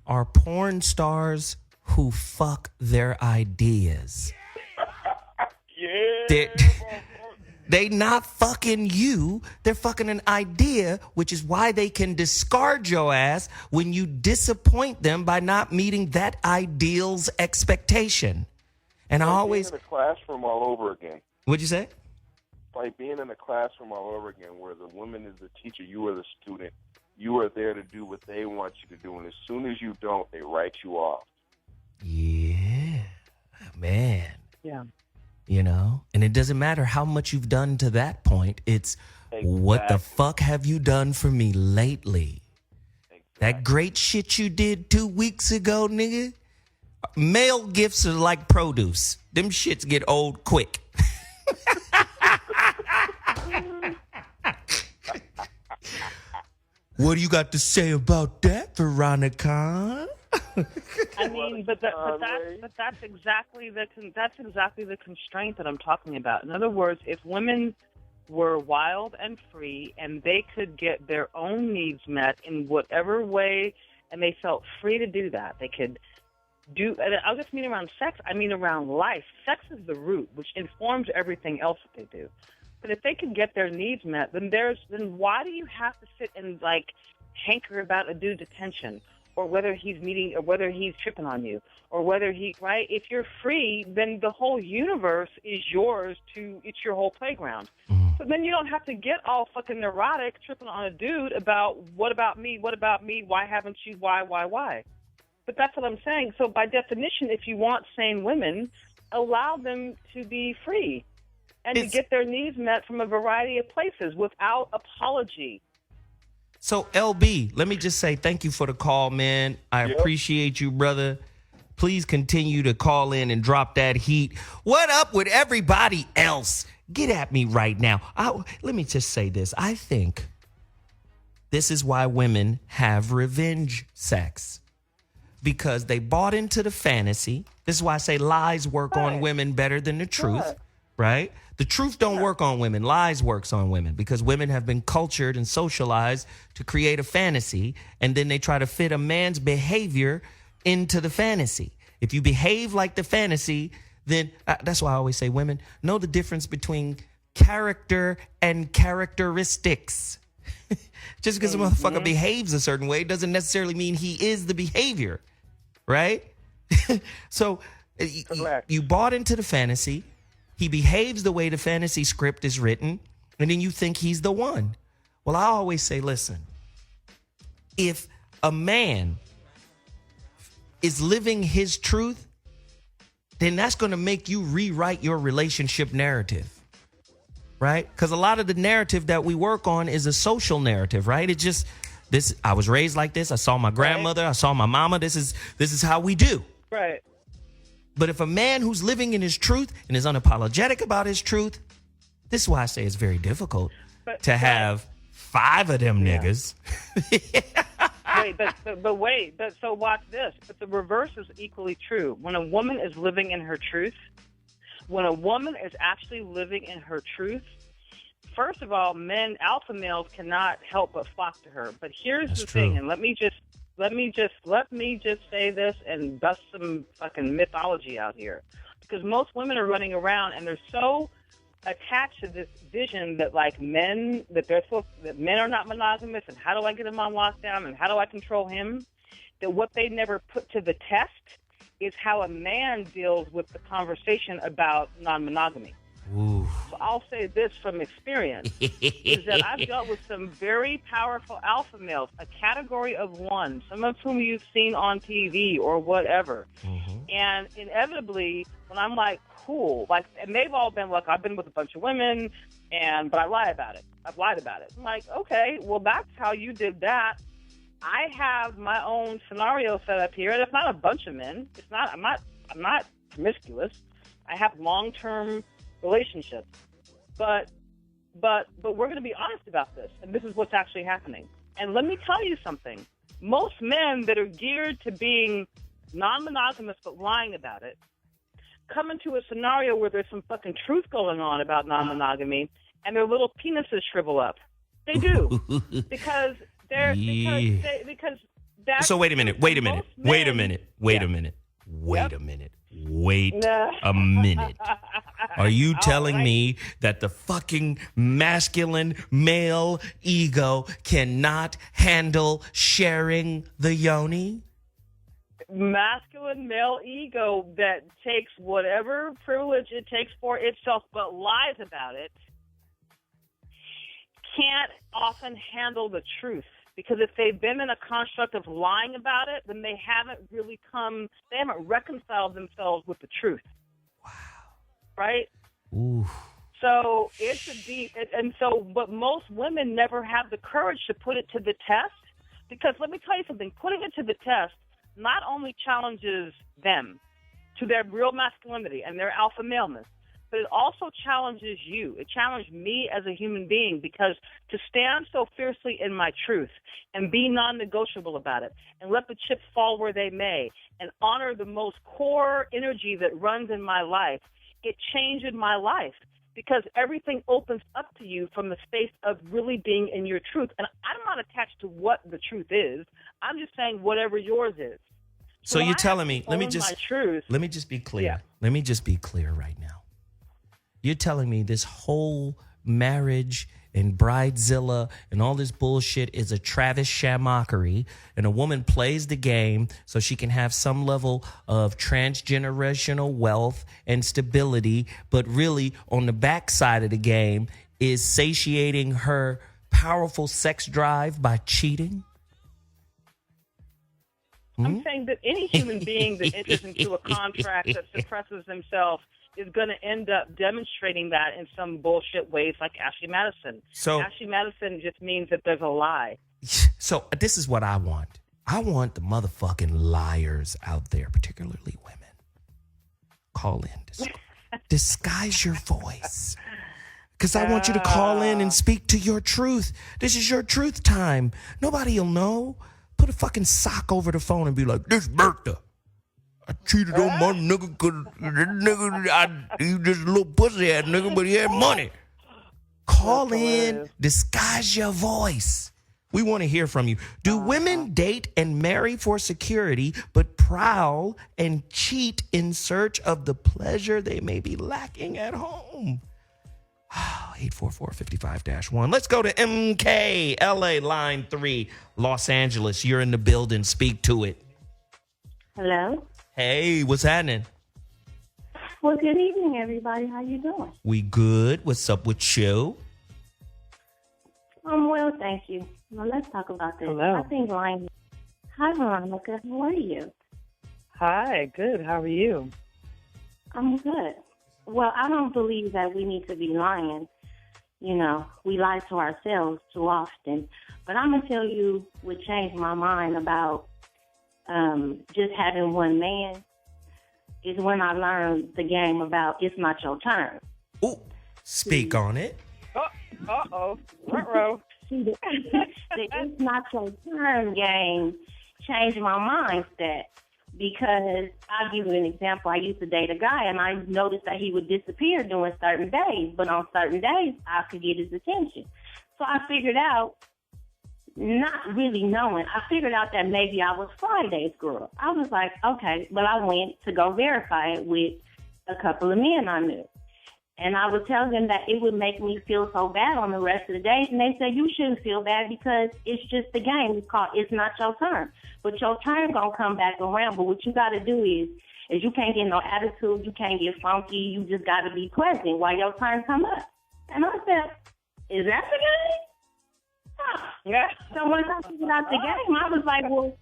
are porn stars who fuck their ideas. Yeah. They not fucking you. They're fucking an idea, which is why they can discard your ass when you disappoint them by not meeting that ideal's expectation. And I always being in a classroom all over again. What'd you say? Like being in a classroom all over again where the woman is the teacher, you are the student. You are there to do what they want you to do. And as soon as you don't, they write you off. Yeah. Man. Yeah. And it doesn't matter how much you've done to that point. It's what the fuck have you done for me lately? That great shit you did 2 weeks ago, nigga. Male gifts are like produce. Them shits get old quick. What do you got to say about that, Veronica? I mean, but that's exactly the constraint that I'm talking about. In other words, if women were wild and free and they could get their own needs met in whatever way, and they felt free to do that, they could do. And I don't just mean around sex; I mean around life. Sex is the root, which informs everything else that they do. But if they can get their needs met, then why do you have to sit and hanker about a dude's attention? Or whether he's meeting, or whether he's tripping on you, or whether right? If you're free, then the whole universe is yours it's your whole playground. So then you don't have to get all fucking neurotic tripping on a dude about what about me, why haven't you, why? But that's what I'm saying. So by definition, if you want sane women, allow them to be free and to get their needs met from a variety of places without apology. So, LB, let me just say thank you for the call, man. I appreciate you, brother. Please continue to call in and drop that heat. What up with everybody else? Get at me right now. Let me just say this. I think this is why women have revenge sex. Because they bought into the fantasy. This is why I say lies work on women better than the truth, right? The truth don't work on women. Lies works on women because women have been cultured and socialized to create a fantasy, and then they try to fit a man's behavior into the fantasy. If you behave like the fantasy, then that's why I always say women know the difference between character and characteristics. Just because a motherfucker behaves a certain way doesn't necessarily mean he is the behavior, right? So You bought into the fantasy. He behaves the way the fantasy script is written, and then you think he's the one. Well, I always say, listen, if a man is living his truth, then that's going to make you rewrite your relationship narrative, right? Because a lot of the narrative that we work on is a social narrative, right? It's just this. I was raised like this. I saw my grandmother. I saw my mama. This is how we do. Right. But if a man who's living in his truth and is unapologetic about his truth, this is why I say it's very difficult to have 5 of them niggas. But so watch this. But the reverse is equally true. When a woman is living in her truth, when a woman is actually living in her truth, first of all, alpha males cannot help but flock to her. But here's the thing, and let me just say this and bust some fucking mythology out here, because most women are running around and they're so attached to this vision that men are not monogamous, and how do I get him on lockdown, and how do I control him, that what they never put to the test is how a man deals with the conversation about non-monogamy. Ooh. So I'll say this from experience, is that I've dealt with some very powerful alpha males, a category of one, some of whom you've seen on TV or whatever. Mm-hmm. And inevitably, when I'm like, cool, and they've all been like, I've been with a bunch of women, but I lie about it. I've lied about it. I'm like, okay, well, that's how you did that. I have my own scenario set up here, and it's not a bunch of men. I'm not promiscuous. I have long-term relationships, but we're going to be honest about this, and this is what's actually happening. And let me tell you something: most men that are geared to being non-monogamous but lying about it come into a scenario where there's some fucking truth going on about non-monogamy, and their little penises shrivel up. They do because they're because that's. So wait a minute. Are you telling me that the fucking masculine male ego cannot handle sharing the yoni? Masculine male ego that takes whatever privilege it takes for itself but lies about it can't often handle the truth. Because if they've been in a construct of lying about it, then they haven't reconciled themselves with the truth. Wow. Right? Ooh. So it's a deep, but most women never have the courage to put it to the test. Because let me tell you something, putting it to the test not only challenges them to their real masculinity and their alpha maleness, but it also challenges you. It challenged me as a human being, because to stand so fiercely in my truth and be non-negotiable about it and let the chips fall where they may and honor the most core energy that runs in my life, it changed my life, because everything opens up to you from the space of really being in your truth. And I'm not attached to what the truth is. I'm just saying whatever yours is. So you're telling me, let me just be clear. Yeah. Let me just be clear right now. You're telling me this whole marriage and bridezilla and all this bullshit is a Travis shamockery, and a woman plays the game so she can have some level of transgenerational wealth and stability, but really on the backside of the game is satiating her powerful sex drive by cheating? I'm saying that any human being that enters into a contract that suppresses themselves is going to end up demonstrating that in some bullshit ways, like Ashley Madison. So Ashley Madison just means that there's a lie. So this is what I want. I want the motherfucking liars out there, particularly women. Call in. Disguise your voice. Because I want you to call in and speak to your truth. This is your truth time. Nobody will know. Put a fucking sock over the phone and be like, this Bertha. I cheated on my nigga because that nigga, he just a little pussy ass nigga, but he had money. Call in, disguise your voice. We want to hear from you. Do women date and marry for security, but prowl and cheat in search of the pleasure they may be lacking at home? 844-55-1. Let's go to MK, LA, line 3, Los Angeles. You're in the building. Speak to it. Hello? Hey, what's happening? Well, good evening, everybody. How you doing? We good. What's up with you? I'm well, thank you. Well, let's talk about this. Hello. I think lying. Hi, Veronica. How are you? Hi, good. How are you? I'm good. Well, I don't believe that we need to be lying. You know, we lie to ourselves too often. But I'm going to tell you what changed my mind about just having one man is when I learned the game about it's not your turn. Ooh, speak on it. Uh-oh. Ruh-roh. See, the it's not your turn game changed my mindset because I'll give you an example. I used to date a guy, and I noticed that he would disappear during certain days, but on certain days, I could get his attention. So I figured out, not really knowing, I figured out that maybe I was Friday's girl. I was like, okay, but I went to go verify it with a couple of men I knew. And I would tell them that it would make me feel so bad on the rest of the days. And they said, you shouldn't feel bad because it's just a game. It's called It's Not Your Turn. But your turn going to come back around. But what you got to do is you can't get no attitude. You can't get funky. You just got to be present while your turn come up. And I said, is that the game? Huh. Yeah. So once I figured out the game, I was like, well,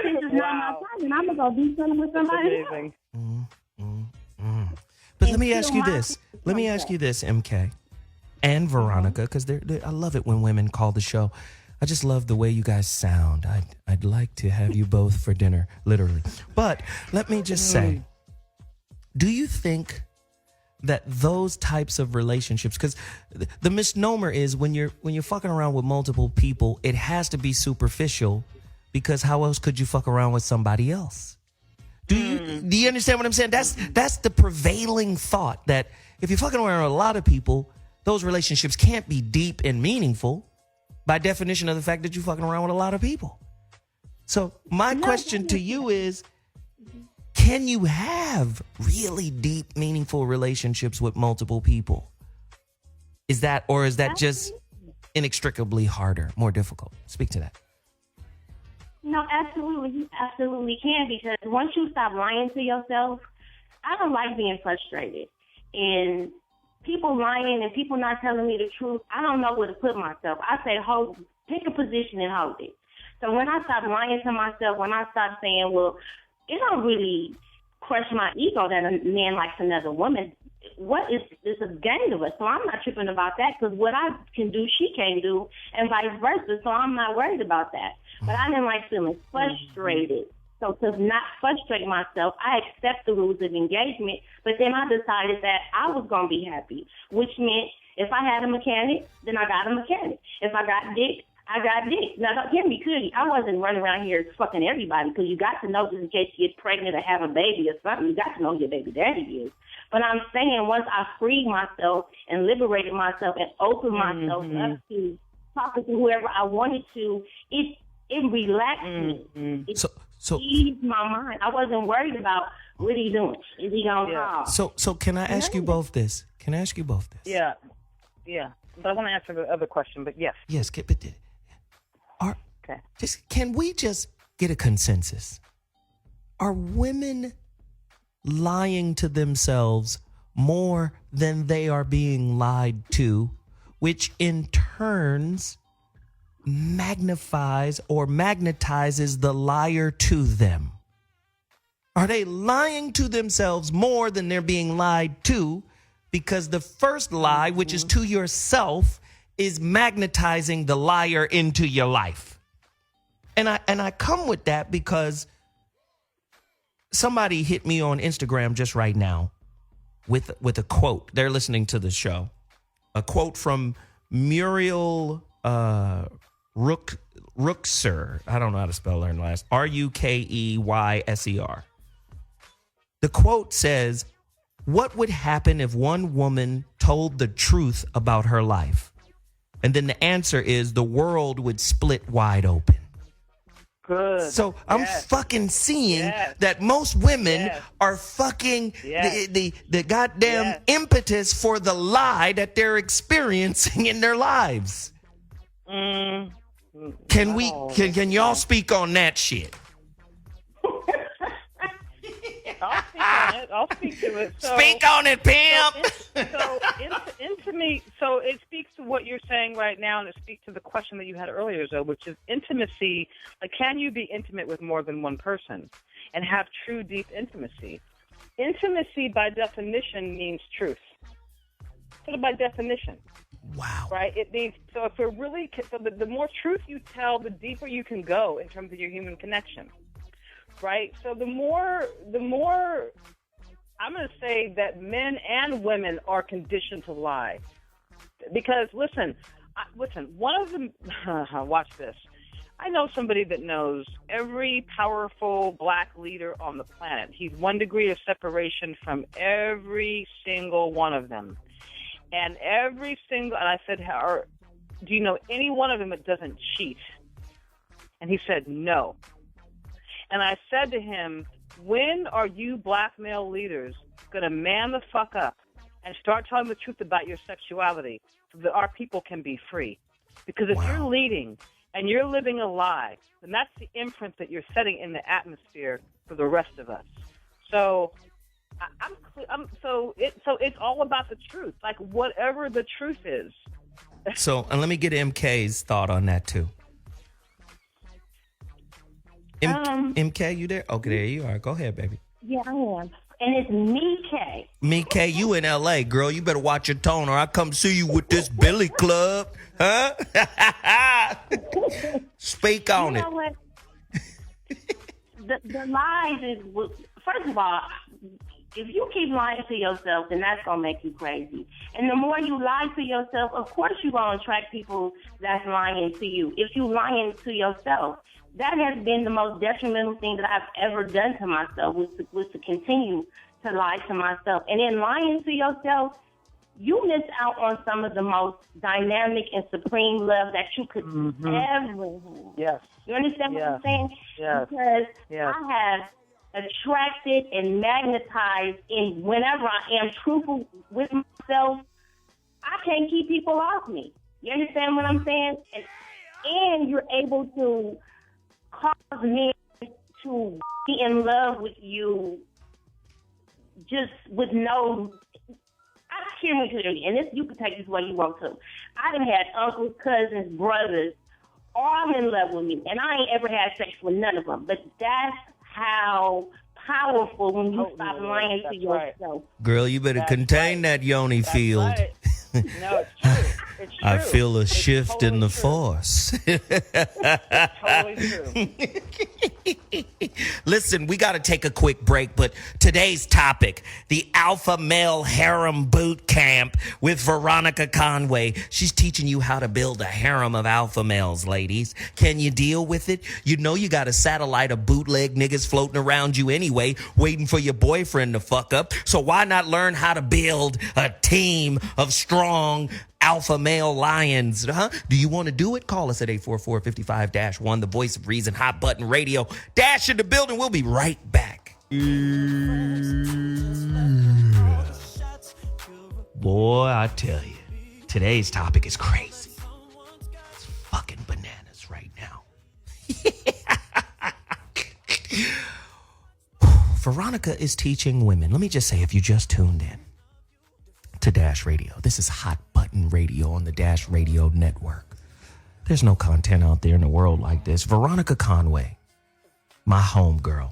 this is not my turn. And I'm going to go do something with somebody else. But let me ask you this. Let me ask you this, MK and Veronica, because I love it when women call the show. I just love the way you guys sound. I'd like to have you both for dinner, literally. But let me just say, do you think that those types of relationships, because the misnomer is when you're fucking around with multiple people, it has to be superficial, because how else could you fuck around with somebody else? Do you understand what I'm saying? That's the prevailing thought, that if you're fucking around with a lot of people, those relationships can't be deep and meaningful by definition of the fact that you're fucking around with a lot of people. So my question to you is, can you have really deep, meaningful relationships with multiple people? Is that just inextricably harder, more difficult? Speak to that. No, absolutely. You absolutely can, because once you stop lying to yourself, I don't like being frustrated. And people lying and people not telling me the truth, I don't know where to put myself. I say, pick a position and hold it. So when I stop lying to myself, when I stop saying, well, it don't really crush my ego that a man likes another woman. What is a game to us? So I'm not tripping about that, because what I can do, she can't do, and vice versa. So I'm not worried about that. But I didn't like feeling frustrated. So to not frustrate myself, I accept the rules of engagement. But then I decided that I was going to be happy, which meant if I had a mechanic, then I got a mechanic. If I got dick, I got dick. Now, don't hear me clearly. I wasn't running around here fucking everybody, because you got to know, just in case you get pregnant or have a baby or something, you got to know who your baby daddy is. But I'm saying once I freed myself and liberated myself and opened myself up to talking to whoever I wanted to, it relaxed me. It eased my mind. I wasn't worried about what he's doing. Is he going to call? So can I ask you both this? Yeah. But I want to answer the other question, but yes. Yes, can we just get a consensus? Are women lying to themselves more than they are being lied to, which in turns magnifies or magnetizes the liar to them? Are they lying to themselves more than they're being lied to, because the first lie, which is to yourself, is magnetizing the liar into your life? And I come with that because somebody hit me on Instagram just right now with a quote. They're listening to the show. A quote from Muriel Ruckser. I don't know how to spell her last. Rukeyser. The quote says, "What would happen if one woman told the truth about her life?" And then the answer is, the world would split wide open. Good. So I'm fucking seeing that most women are fucking the goddamn impetus for the lie that they're experiencing in their lives. Can y'all speak on that shit? I'll speak on on it. I'll speak to it. So, Speak on it, pimp. So it speaks to what you're saying right now, and it speaks to the question that you had earlier, Zoe, which is intimacy. Like, can you be intimate with more than one person and have true, deep intimacy? Intimacy, by definition, means truth. Sort of by definition. Wow. Right? It means, so if we're really, so the more truth you tell, the deeper you can go in terms of your human connection. Right? So the more, I'm going to say that men and women are conditioned to lie. Because, listen, one of them, watch this. I know somebody that knows every powerful black leader on the planet. He's 1 degree of separation from every single one of them. And and I said, do you know any one of them that doesn't cheat? And he said, no. And I said to him, when are you black male leaders going to man the fuck up and start telling the truth about your sexuality so that our people can be free? Because if you're leading and you're living a lie, then that's the imprint that you're setting in the atmosphere for the rest of us. So so it's all about the truth, like whatever the truth is. So, and let me get MK's thought on that too. MK, you there? Okay, there you are. Go ahead, baby. Yeah, I am. And it's me, K. Me, K, you in L.A., girl. You better watch your tone or I come see you with this Billy Club. Huh? Speak on it. Know what? The lies is, first of all, if you keep lying to yourself, then that's going to make you crazy. And the more you lie to yourself, of course you're going to attract people that's lying to you. If you're lying to yourself, that has been the most detrimental thing that I've ever done to myself, was to continue to lie to myself. And in lying to yourself, you miss out on some of the most dynamic and supreme love that you could ever have. Yes. You understand what I'm saying? Yes. Because yes. I have attracted and magnetized, and whenever I am truthful with myself, I can't keep people off me. You understand what I'm saying? And you're able to cause men to be in love with you just with no... I hear me clearly, and this, you can take this way you want to. I done had uncles, cousins, brothers, all in love with me, and I ain't ever had sex with none of them. But that's how powerful when you stop lying to yourself. Right. Girl, you better contain that yoni field. Right. No, it's true. It's true. I feel a It's shift totally in the true. force. Totally true. Listen, we got to take a quick break, but today's topic, the Alpha Male Harem Boot Camp with Veronica Conway. She's teaching you how to build a harem of alpha males, ladies. Can you deal with it? You know you got a satellite of bootleg niggas floating around you anyway, waiting for your boyfriend to fuck up. So why not learn how to build a team of strong alpha male lions, huh? Do you want to do it? Call us at 844-55-1, the voice of reason, hot button radio. Dash in the building. We'll be right back. Boy, I tell you, today's topic is crazy. It's fucking bananas right now. Veronica is teaching women. Let me just say, if you just tuned in to Dash Radio, this is Hot Button Radio on the Dash Radio Network. There's no content out there in the world like this. Veronica Conway, my homegirl,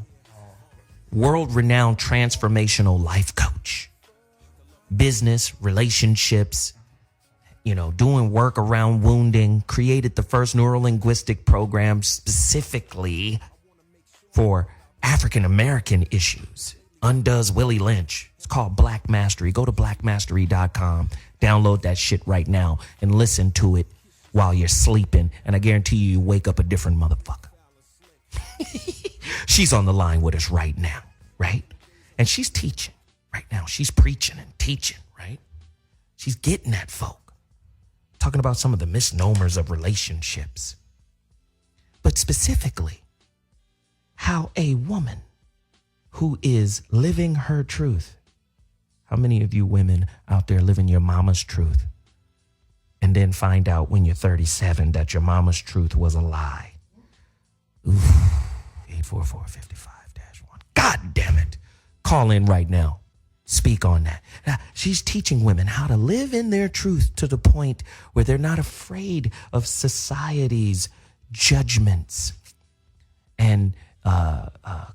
world-renowned transformational life coach, business, relationships, doing work around wounding, created the first neurolinguistic program specifically for African-American issues. Undoes Willie Lynch. It's called Black Mastery. Go to blackmastery.com. Download that shit right now and listen to it while you're sleeping. And I guarantee you wake up a different motherfucker. She's on the line with us right now, right? And she's teaching right now. She's preaching and teaching, right? She's getting at folk. Talking about some of the misnomers of relationships. But specifically, how a woman who is living her truth. How many of you women out there living your mama's truth and then find out when you're 37 that your mama's truth was a lie? Oof. 844-55-1. God damn it. Call in right now. Speak on that. Now, she's teaching women how to live in their truth to the point where they're not afraid of society's judgments and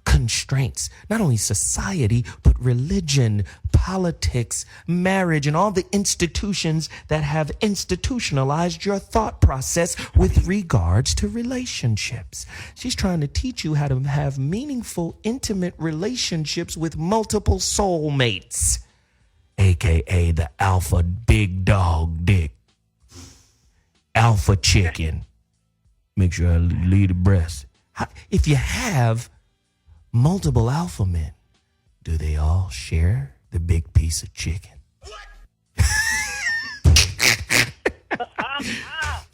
constraints. Not only society, but religion, politics, marriage, and all the institutions that have institutionalized your thought process with regards to relationships. She's trying to teach you how to have meaningful, intimate relationships with multiple soulmates, aka the alpha big dog dick, alpha chicken. Make sure I lead the breast. If you have multiple alpha men, do they all share the big piece of chicken?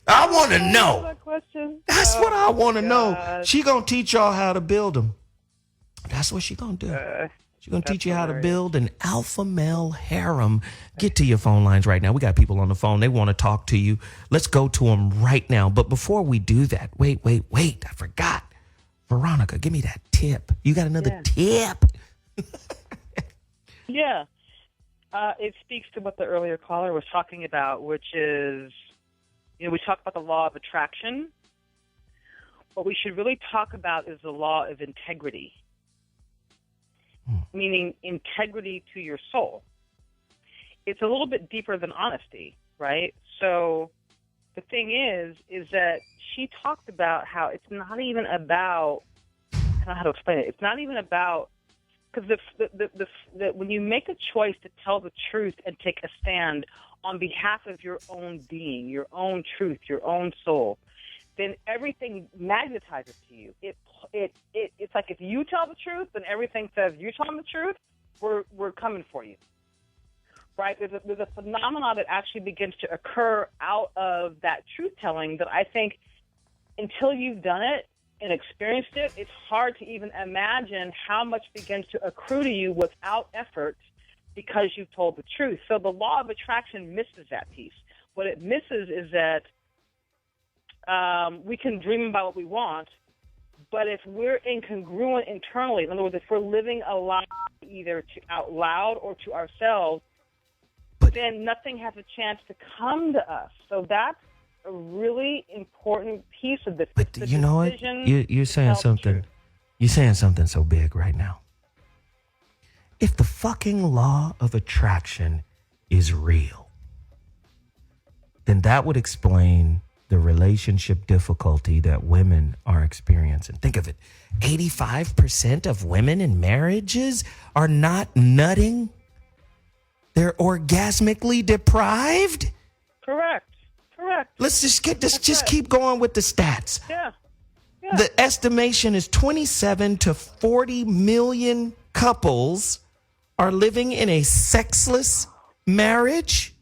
I want to know. That's what I want to know. She going to teach y'all how to build them. That's what she going to do. She's going to teach you how to build an alpha male harem. Get to your phone lines right now. We got people on the phone. They want to talk to you. Let's go to them right now. But before we do that, wait. I forgot. Veronica, give me that tip. You got another tip? Yeah. It speaks to what the earlier caller was talking about, which is, we talk about the law of attraction. What we should really talk about is the law of integrity, meaning integrity to your soul. It's a little bit deeper than honesty, right? So the thing is that she talked about how it's not even about, I don't know how to explain it. It's not even about, because when you make a choice to tell the truth and take a stand on behalf of your own being, your own truth, your own soul, then everything magnetizes to you. It's like if you tell the truth, then everything says you're telling the truth. We're coming for you, right? There's a phenomenon that actually begins to occur out of that truth telling that I think until you've done it and experienced it, it's hard to even imagine how much begins to accrue to you without effort because you've told the truth. So the law of attraction misses that piece. What it misses is that we can dream about what we want, but if we're incongruent internally, in other words, if we're living a lie either out loud or to ourselves, then nothing has a chance to come to us. So that's a really important piece of this. But you know what? You're saying something. You're saying something so big right now. If the fucking law of attraction is real, then that would explain the relationship difficulty that women are experiencing. Think of it. 85% of women in marriages are not nutting. They're orgasmically deprived. Correct. Let's just keep going with the stats. Yeah. The estimation is 27 to 40 million couples are living in a sexless marriage.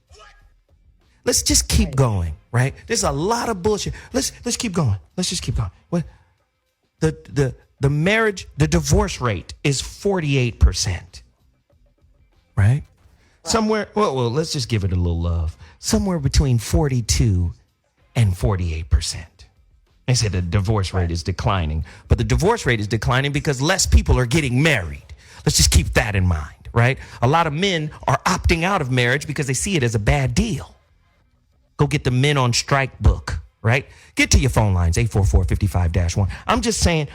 Let's just keep going, right? There's a lot of bullshit. Let's keep going. Let's just keep going. What? The divorce rate is 48%. Right? Somewhere, well, let's just give it a little love. Somewhere between 42 and 48%. They said the divorce rate is declining, but the divorce rate is declining because less people are getting married. Let's just keep that in mind, right? A lot of men are opting out of marriage because they see it as a bad deal. Go get the Men on Strike book, right? Get to your phone lines, 844-55-1. I'm just saying,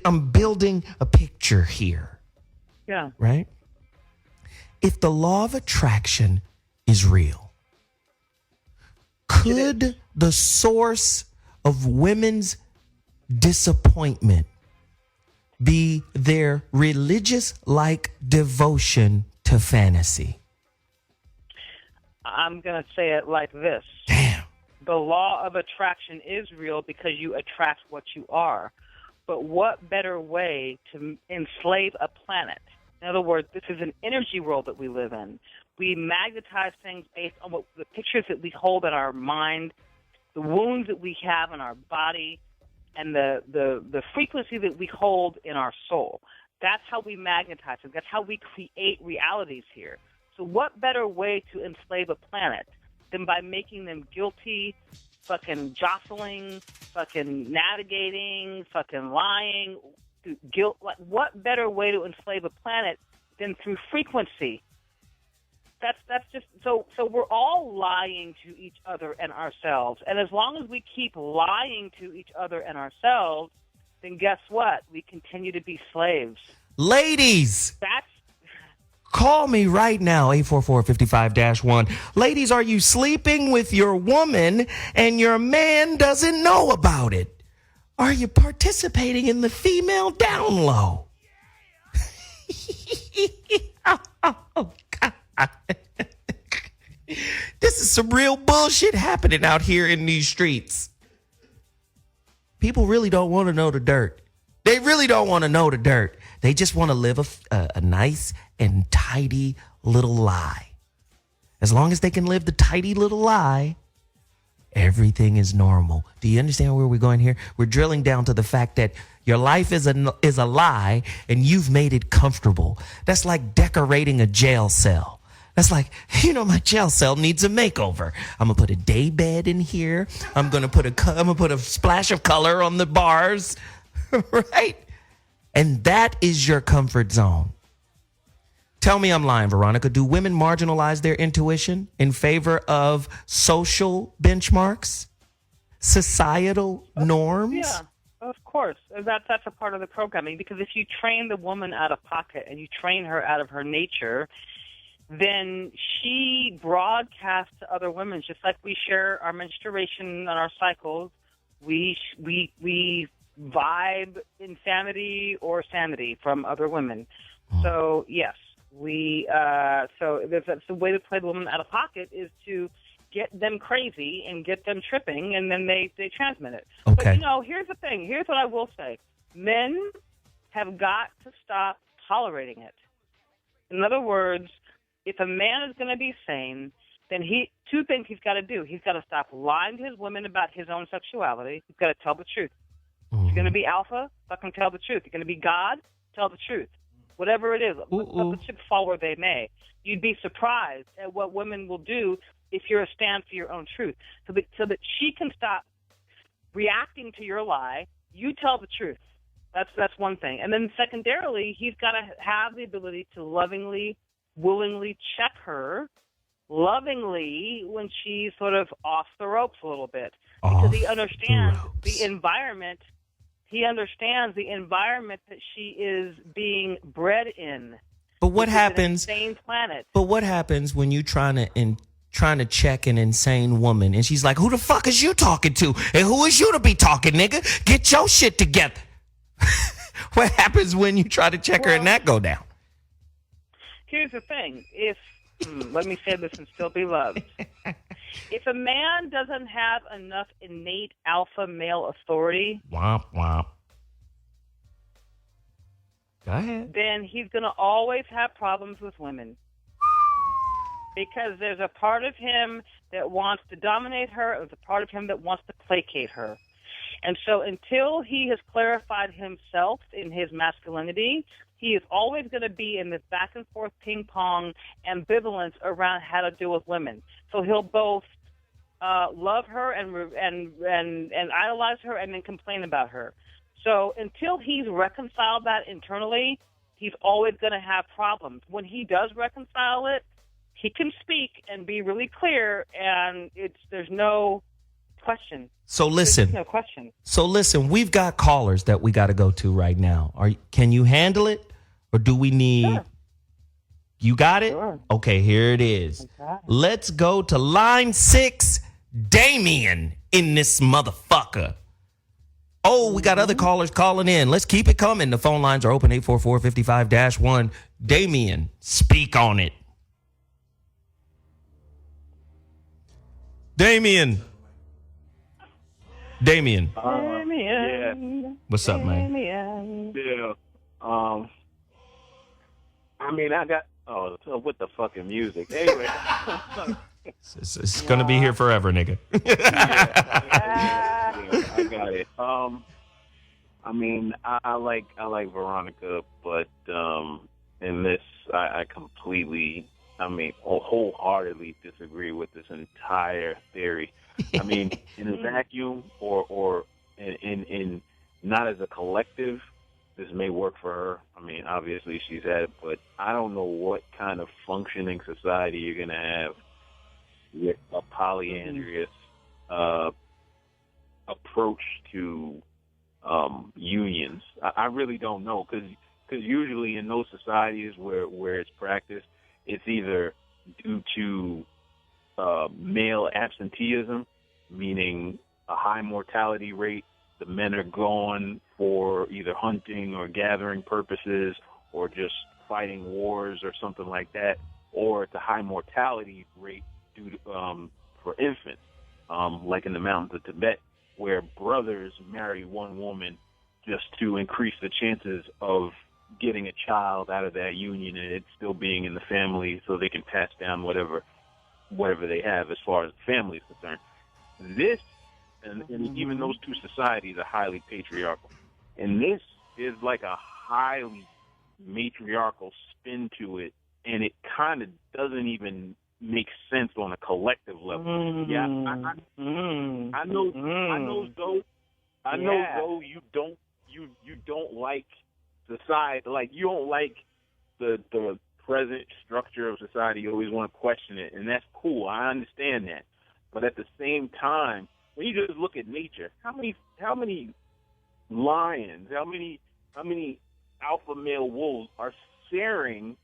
I'm building a picture here. Yeah. Right? If the law of attraction is real, could the source of women's disappointment be their religious-like devotion to fantasy? I'm going to say it like this. Damn. The law of attraction is real because you attract what you are. But what better way to enslave a planet? In other words, this is an energy world that we live in. We magnetize things based on the pictures that we hold in our mind, the wounds that we have in our body, and the frequency that we hold in our soul. That's how we magnetize it. That's how we create realities here. So what better way to enslave a planet than by making them guilty, fucking jostling, fucking navigating, fucking lying, through guilt. Like, what better way to enslave a planet than through frequency? That's just so we're all lying to each other and ourselves. And as long as we keep lying to each other and ourselves, then guess what? We continue to be slaves. Ladies, That's call me right now, 844-55-1. Ladies, are you sleeping with your woman and your man doesn't know about it? Are you participating in the female down low? Oh, God. This is some real bullshit happening out here in these streets. People really don't want to know the dirt. They really don't want to know the dirt. They just want to live a nice and tidy little lie. As long as they can live the tidy little lie, everything is normal. Do you understand where we're going here? We're drilling down to the fact that your life is a lie and you've made it comfortable. That's like decorating a jail cell. That's like, my jail cell needs a makeover. I'm gonna put a day bed in here. I'm gonna put a splash of color on the bars, right? And that is your comfort zone. Tell me I'm lying, Veronica. Do women marginalize their intuition in favor of social benchmarks, societal norms? Yeah, of course. That's a part of the programming, because if you train the woman out of pocket and you train her out of her nature, then she broadcasts to other women, just like we share our menstruation and our cycles. We vibe insanity or sanity from other women. So yes, so that's the way to play the woman out of pocket, is to get them crazy and get them tripping, and then they transmit it. Okay. But here's the thing. Here's what I will say. Men have got to stop tolerating it. In other words, if a man is going to be sane, then two things he's got to do. He's got to stop lying to his women about his own sexuality. He's got to tell the truth. If you're going to be alpha, fucking tell the truth. You're going to be God, tell the truth. Whatever it is, let the chips fall where they may. You'd be surprised at what women will do if you're a stand for your own truth. So that she can stop reacting to your lie, you tell the truth. That's one thing. And then secondarily, he's got to have the ability to lovingly, willingly check her lovingly when she's sort of off the ropes a little bit. Because he understands the environment. He understands the environment that she is being bred in. But what happens? An insane planet. But what happens when you trying to check an insane woman and she's like, "Who the fuck is you talking to? And who is you to be talking, nigga? Get your shit together." What happens when you try to check her and that go down? Here's the thing. Let me say this and still be loved. If a man doesn't have enough innate alpha male authority, womp womp. Go ahead. Then he's going to always have problems with women. Because there's a part of him that wants to dominate her, and there's a part of him that wants to placate her. And so until he has clarified himself in his masculinity, he is always going to be in this back and forth ping pong ambivalence around how to deal with women. So he'll both love her and idolize her, and then complain about her. So until he's reconciled that internally, he's always going to have problems. When he does reconcile it, he can speak and be really clear, and there's no question. So listen. There's no question. So listen, we've got callers that we got to go to right now. Can you handle it, or do we need? Sure. You got it? Sure. Okay, here it is. Let's go to line 6. Damien in this motherfucker. Oh, we got other callers calling in. Let's keep it coming. The phone lines are open, 844-55-1. Damien, speak on it. Damien. Yeah. What's up, man? Yeah. I got with the fucking music. Anyway. It's gonna be here forever, nigga. I got it. I like Veronica, but in this, I completely, wholeheartedly disagree with this entire theory. In a vacuum or in not as a collective, this may work for her. I mean, obviously she's had it, but I don't know what kind of functioning society you're going to have with a polyandrous approach to unions. I really don't know, because usually in those societies where it's practiced, it's either due to male absenteeism, meaning a high mortality rate. The men are gone for either hunting or gathering purposes or just fighting wars or something like that, or it's a high mortality rate due to, for infants, like in the mountains of Tibet, where brothers marry one woman just to increase the chances of getting a child out of that union and it still being in the family so they can pass down whatever they have as far as the family is concerned. This, and even those two societies are highly patriarchal. And this is like a highly matriarchal spin to it, and it kind of doesn't even make sense on a collective level. Yeah, I know though you don't like society, like you don't like the present structure of society. You always want to question it, and that's cool. I understand that, but at the same time, when you just look at nature, how many lions, how many alpha male wolves are sharing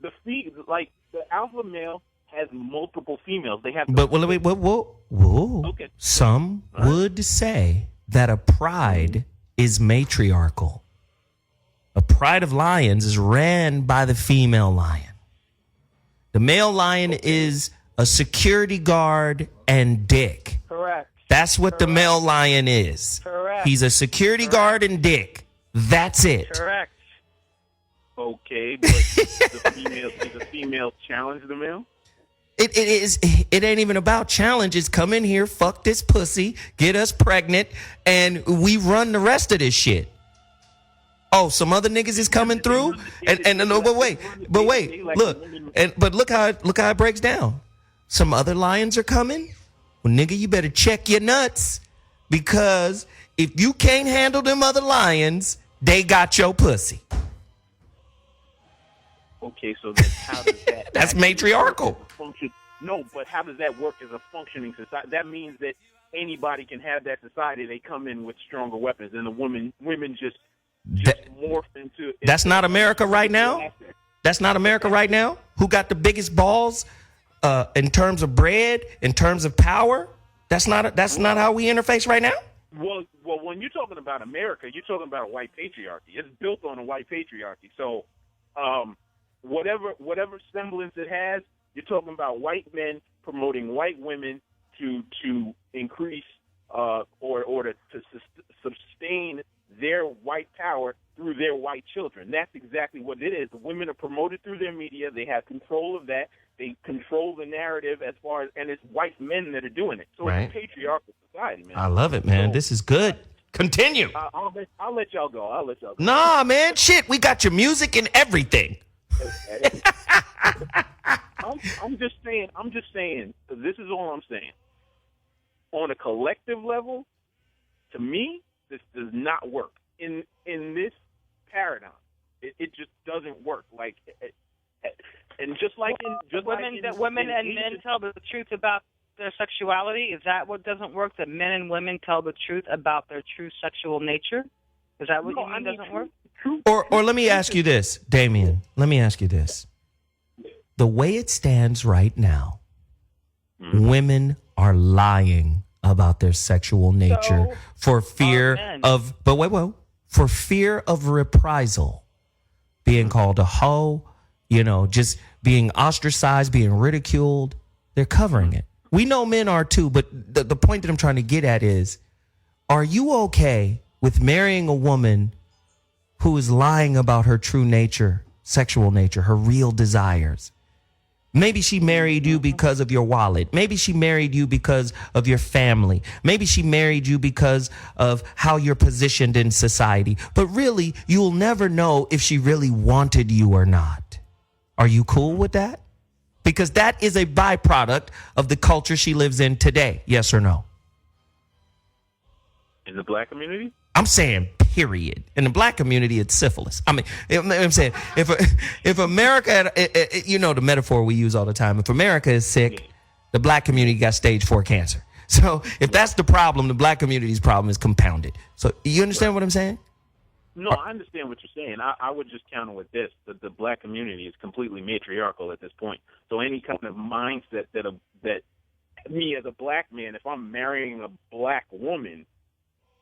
the feed? Like the alpha male has multiple females. They have. But wait, whoa. Okay. Some would say that a pride is matriarchal. A pride of lions is ran by the female lion. The male lion is a security guard and dick. Correct. That's what the male lion is. Correct. He's a security guard and dick. That's it. Correct. Okay, but does the female challenge the male? It ain't even about challenge. It's come in here, fuck this pussy, get us pregnant, and we run the rest of this shit. Oh, some other niggas is coming through, and no, but wait, look how it breaks down. Some other lions are coming. Well, nigga, you better check your nuts, because if you can't handle them other lions, they got your pussy. Okay, so then how does that? That's matriarchal. Function? No, but how does that work as a functioning society? That means that anybody can have that society. They come in with stronger weapons, and the women just morph into. That's not America right now. That's not America right now. Who got the biggest balls in terms of bread, in terms of power? That's not how we interface right now. Well, when you're talking about America, you're talking about a white patriarchy. It's built on a white patriarchy. So, whatever semblance it has, you're talking about white men promoting white women to increase or to sustain their white power through their white children. That's exactly what it is. The women are promoted through their media. They have control of that. They control the narrative and it's white men that are doing it. So It's a patriarchal society, man. I love it, man. This is good. Continue. I'll let y'all go. Nah, man. Shit, we got your music and everything. I'm just saying. This is all I'm saying. On a collective level, to me, this does not work in this paradigm. It just doesn't work. Like, and women and men tell the truth about their sexuality. Is that what doesn't work? That men and women tell the truth about their true sexual nature? Is that what you mean doesn't work? Or let me ask you this, Damien. Let me ask you this. The way it stands right now, women are lying about their sexual nature for fear of, for fear of reprisal, being called a hoe, just being ostracized, being ridiculed. They're covering it. We know men are too, but the point that I'm trying to get at is, are you okay with marrying a woman who is lying about her true nature, sexual nature, her real desires? Maybe she married you because of your wallet. Maybe she married you because of your family. Maybe she married you because of how you're positioned in society. But really, you'll never know if she really wanted you or not. Are you cool with that? Because that is a byproduct of the culture she lives in today. Yes or no? In the black community? I'm saying period. In the black community, it's syphilis. I mean, I'm saying if America, had, you know, the metaphor we use all the time. If America is sick, the black community got stage 4 cancer. So if that's the problem, the black community's problem is compounded. So you understand what I'm saying? No, I understand what you're saying. I would just counter with this: that the black community is completely matriarchal at this point. So any kind of mindset that me as a black man, if I'm marrying a black woman,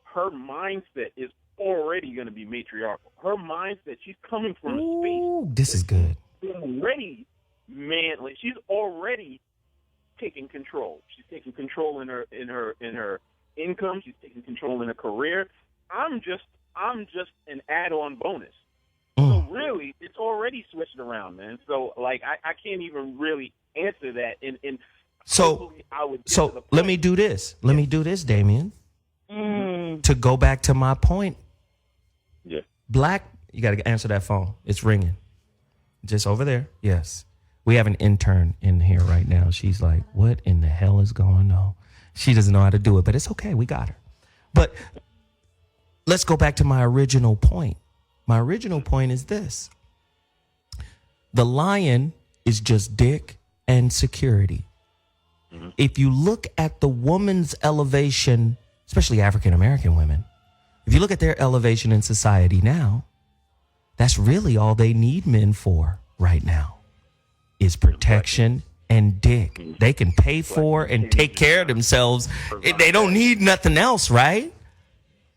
her mindset is already going to be matriarchal. Her mindset, she's coming from space. This is good. Already, man, like she's already taking control. She's taking control in her income. She's taking control in her career. I'm just an add-on bonus. So really, it's already switched around, man. So like, I can't even really answer that. And so let me do this. Let me do this, Damien. To go back to my point. Yeah. Black, you got to answer that phone. It's ringing. Just over there. Yes. We have an intern in here right now. She's like, what in the hell is going on? She doesn't know how to do it, but it's okay. We got her. But let's go back to my original point. My original point is this. The lion is just dick and security. If you look at the woman's elevation, especially African-American women, if you look at their elevation in society now, that's really all they need men for right now is protection and dick. They can pay for and take care of themselves. They don't need nothing else, right?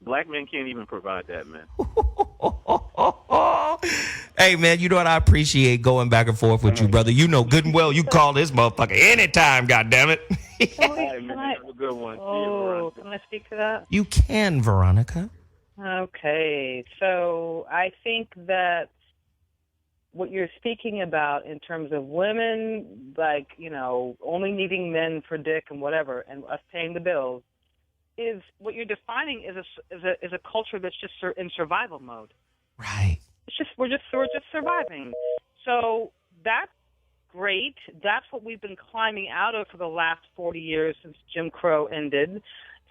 Black men can't even provide that, man. Hey, man, you know what? I appreciate going back and forth with you, brother. You know good and well you call this motherfucker anytime, goddammit. Can I have a good one? Can I speak to that? You can, Veronica. Okay, so I think that what you're speaking about in terms of women, like, you know, only needing men for dick and whatever, and us paying the bills, is what you're defining is a culture that's just in survival mode. Right. It's just we're just surviving. So that's great. That's what we've been climbing out of for the last 40 years since Jim Crow ended,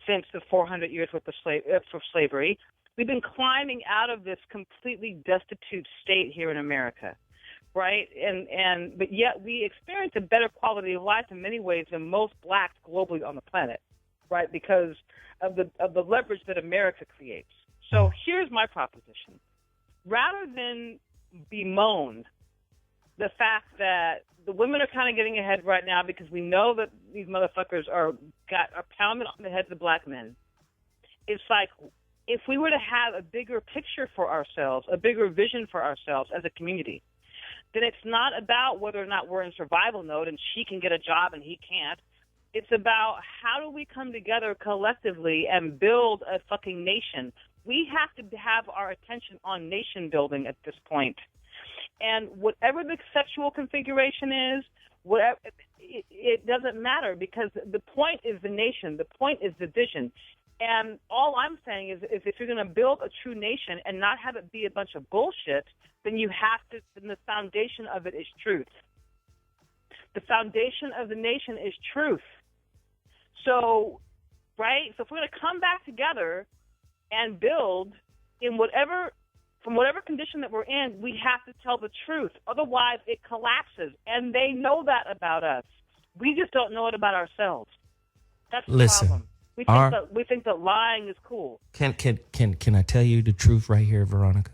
since the 400 years with for slavery. We've been climbing out of this completely destitute state here in America, right? But yet we experience a better quality of life in many ways than most blacks globally on the planet, right? Because of the leverage that America creates. So here's my proposition. Rather than bemoan the fact that the women are kind of getting ahead right now because we know that these motherfuckers are pounding on the heads of black men, it's like, if we were to have a bigger picture for ourselves, a bigger vision for ourselves as a community, then it's not about whether or not we're in survival mode and she can get a job and he can't. It's about how do we come together collectively and build a fucking nation. We have to have our attention on nation building at this point. And whatever the sexual configuration is, whatever, it doesn't matter, because the point is the nation. The point is the vision. And all I'm saying is if you're going to build a true nation and not have it be a bunch of bullshit, then you have to, then the foundation of it is truth. The foundation of the nation is truth. So, right? So if we're going to come back together and build from whatever condition that we're in, we have to tell the truth. Otherwise, it collapses. And they know that about us. We just don't know it about ourselves. That's the problem. We think that lying is cool. Can I tell you the truth right here, Veronica?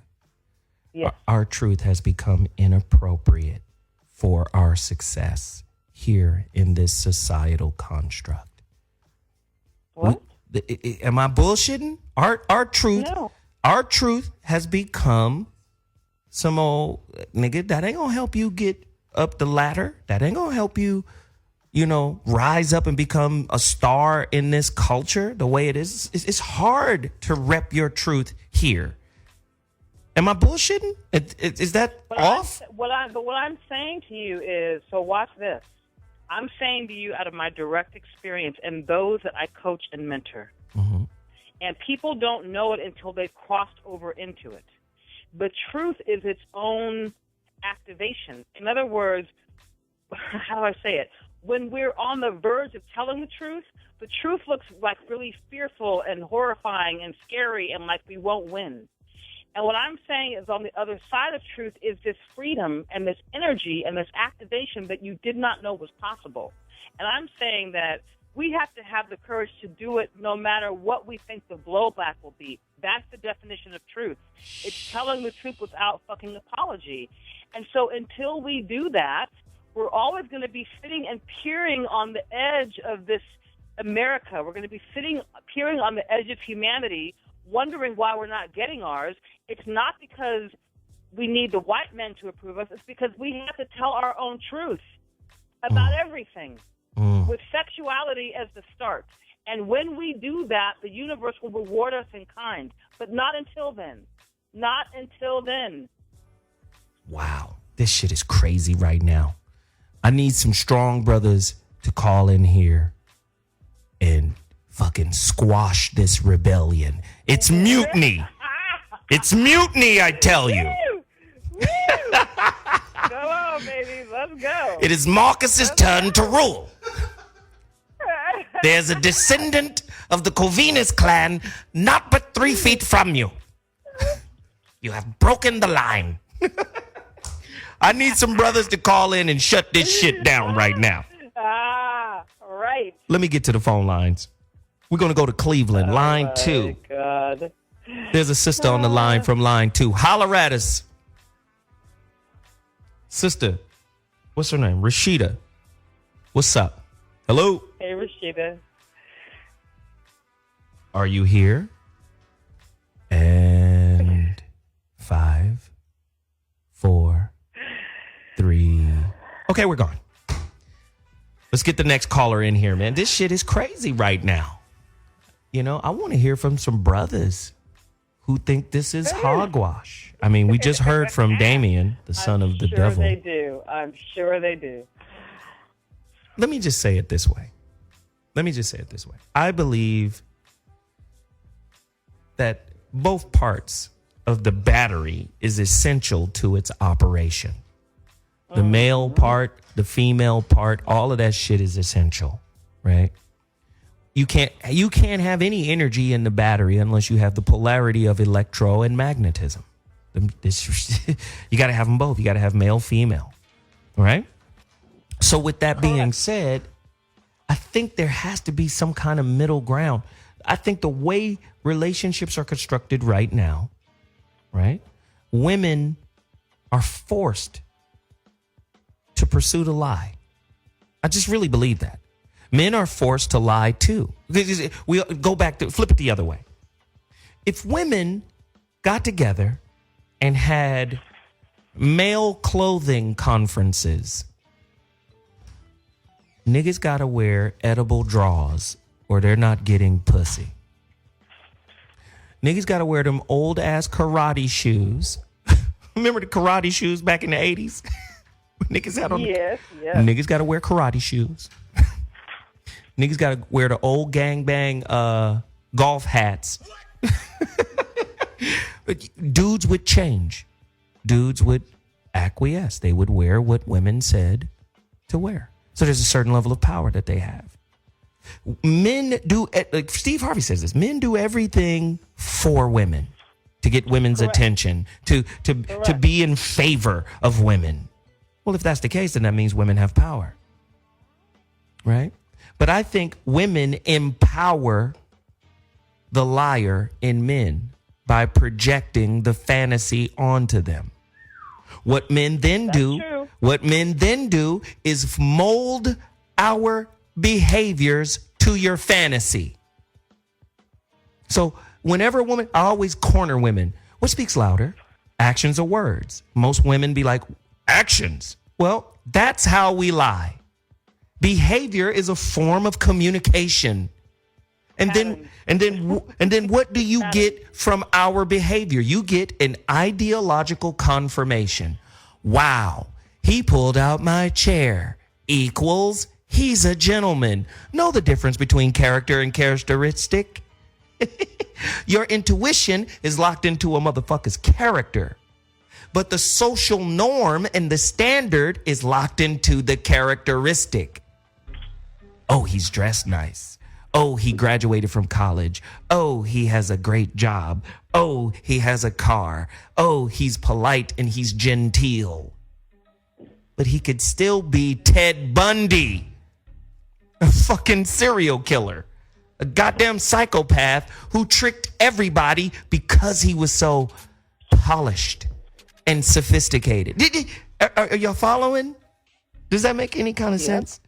Yes. Our truth has become inappropriate for our success here in this societal construct. What? Am I bullshitting? Our truth. No. Our truth has become some old nigga that ain't gonna help you get up the ladder. That ain't gonna help you, rise up and become a star in this culture the way it is. It's hard to rep your truth here. Am I bullshitting? Is that off? What I'm saying to you is, so watch this. I'm saying to you out of my direct experience and those that I coach and mentor. Mm-hmm. And people don't know it until they've crossed over into it. The truth is its own activation. In other words, how do I say it? when we're on the verge of telling the truth looks like really fearful and horrifying and scary and like we won't win. And what I'm saying is on the other side of truth is this freedom and this energy and this activation that you did not know was possible. And I'm saying that we have to have the courage to do it no matter what we think the blowback will be. That's the definition of truth. It's telling the truth without fucking apology. And so until we do that, we're always going to be sitting and peering on the edge of this America. We're going to be peering on the edge of humanity, wondering why we're not getting ours. It's not because we need the white men to approve us. It's because we have to tell our own truth about everything, with sexuality as the start. And when we do that, the universe will reward us in kind. But not until then. Not until then. Wow. This shit is crazy right now. I need some strong brothers to call in here and fucking squash this rebellion. It's mutiny. It's mutiny, I tell you. Come on, baby. Let's go. It is Marcus's turn to rule. There's a descendant of the Covinus clan not but 3 feet from you. You have broken the line. I need some brothers to call in and shut this shit down right now. Right. Let me get to the phone lines. We're going to go to Cleveland, line 2. God. There's a sister on the line from line 2. Holler at us. Sister, what's her name? Rashida. What's up? Hello? Hey, Rashida. Are you here? And 5, 4, 3. Okay, we're gone. Let's get the next caller in here, man. This shit is crazy right now. You know, I want to hear from some brothers who think this is hogwash. I mean, we just heard from Damien, the son of the devil. They do. I'm sure they do. Let me just say it this way. I believe that both parts of the battery is essential to its operation. The male part, the female part, all of that shit is essential, right? You can't have any energy in the battery unless you have the polarity of electro and magnetism. You got to have them both. You got to have male, female, right? So with that being said, I think there has to be some kind of middle ground. I think the way relationships are constructed right now, right? Women are forced to pursue the lie. I just really believe that. Men are forced to lie too. We go back to flip it the other way. If women got together and had male clothing conferences, niggas gotta wear edible drawers or they're not getting pussy. Niggas gotta wear them old ass karate shoes. Remember the karate shoes back in the 80s? Niggas had on. Yes. Niggas gotta wear karate shoes. Niggas gotta wear the old gangbang golf hats. But dudes would change. Dudes would acquiesce. They would wear what women said to wear. So there's a certain level of power that they have. Men do, like Steve Harvey says this, men do everything for women to get women's attention, to be in favor of women. Well, if that's the case, then that means women have power, right? But I think women empower the liar in men by projecting the fantasy onto them. What men then do is mold our behaviors to your fantasy. So whenever a woman, I always corner women. What speaks louder? Actions or words? Most women be like, actions. Well, that's how we lie. Behavior is a form of communication. And then what do you get from our behavior? You get an ideological confirmation. Wow, he pulled out my chair equals he's a gentleman. Know the difference between character and characteristic? Your intuition is locked into a motherfucker's character. But the social norm and the standard is locked into the characteristic. Oh, he's dressed nice. Oh, he graduated from college. Oh, he has a great job. Oh, he has a car. Oh, he's polite and he's genteel. But he could still be Ted Bundy, a fucking serial killer, a goddamn psychopath who tricked everybody because he was so polished and sophisticated. Are y'all following? Does that make any kind of sense?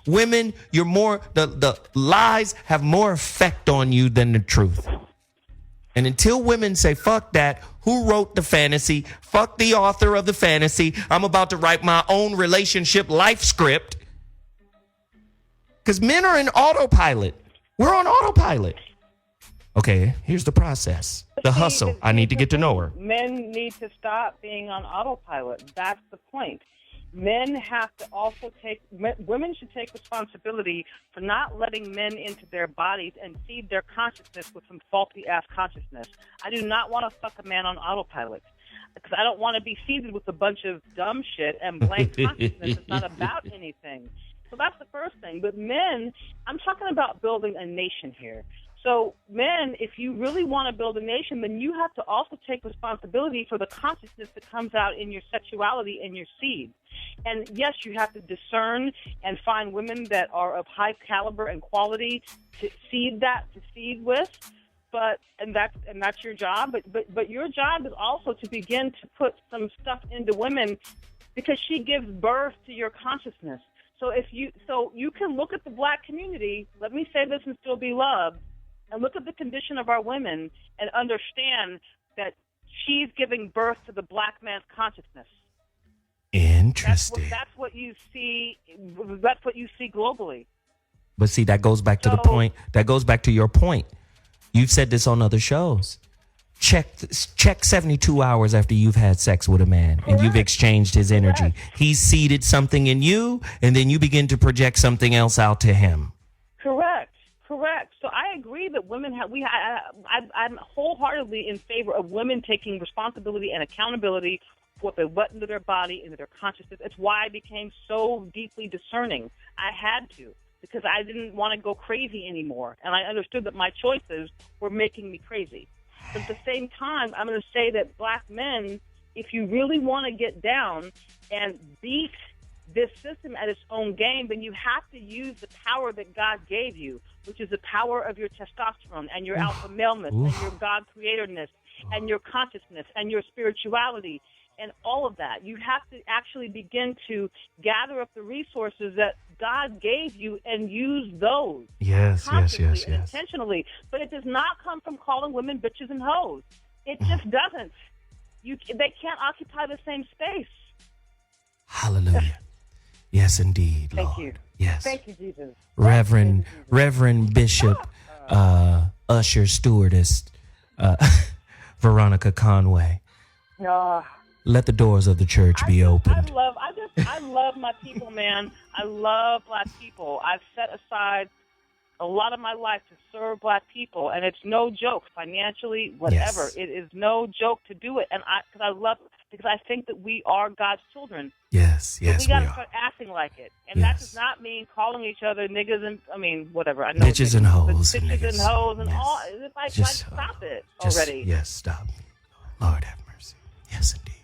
Women, you're more, the lies have more effect on you than the truth. And until women say, fuck that, who wrote the fantasy? Fuck the author of the fantasy. I'm about to write my own relationship life script. Because men are in autopilot. We're on autopilot. Okay, here's the process. The hustle. I need to get to know her. Men need to stop being on autopilot. That's the point. Men have to also women should take responsibility for not letting men into their bodies and feed their consciousness with some faulty-ass consciousness. I do not want to fuck a man on autopilot because I don't want to be feeded with a bunch of dumb shit and blank consciousness that's not about anything. So that's the first thing. But men, I'm talking about building a nation here. So men, if you really want to build a nation, then you have to also take responsibility for the consciousness that comes out in your sexuality and your seed. And yes, you have to discern and find women that are of high caliber and quality to seed with. And that's your job. But your job is also to begin to put some stuff into women because she gives birth to your consciousness. So you can look at the black community, let me say this and still be loved, and look at the condition of our women and understand that she's giving birth to the black man's consciousness. Interesting. That's what you see. That's what you see globally. But see, that goes back to the point. That goes back to your point. You've said this on other shows. Check 72 hours after you've had sex with a man. Correct. And you've exchanged his energy. Correct. He's seeded something in you, and then you begin to project something else out to him. Correct. So I agree that women have. I'm wholeheartedly in favor of women taking responsibility and accountability for what they let into their body, into their consciousness. It's why I became so deeply discerning. I had to, because I didn't want to go crazy anymore, and I understood that my choices were making me crazy. But at the same time, I'm going to say that black men, if you really want to get down and beat this system at its own game, then you have to use the power that God gave you, which is the power of your testosterone and your alpha maleness and your God creatorness and your consciousness and your spirituality and all of that. You have to actually begin to gather up the resources that God gave you and use those. Yes. Intentionally. But it does not come from calling women bitches and hoes. It just doesn't. They can't occupy the same space. Hallelujah. Yes, indeed, Lord. Thank you. Yes. Thank you, Jesus. Reverend Bishop, Usher Stewardess, Veronica Conway. Let the doors of the church be opened. I love my people, man. I love black people. I've set aside a lot of my life to serve black people, and it's no joke, financially, whatever. Yes. It is no joke to do it, and because I think that we are God's children. Yes, so we got to start acting like it, and that does not mean calling each other niggas and whatever. I know bitches and hoes and bitches niggas. and hoes and all. It's like stop it already. Yes, stop. Lord have mercy. Yes, indeed.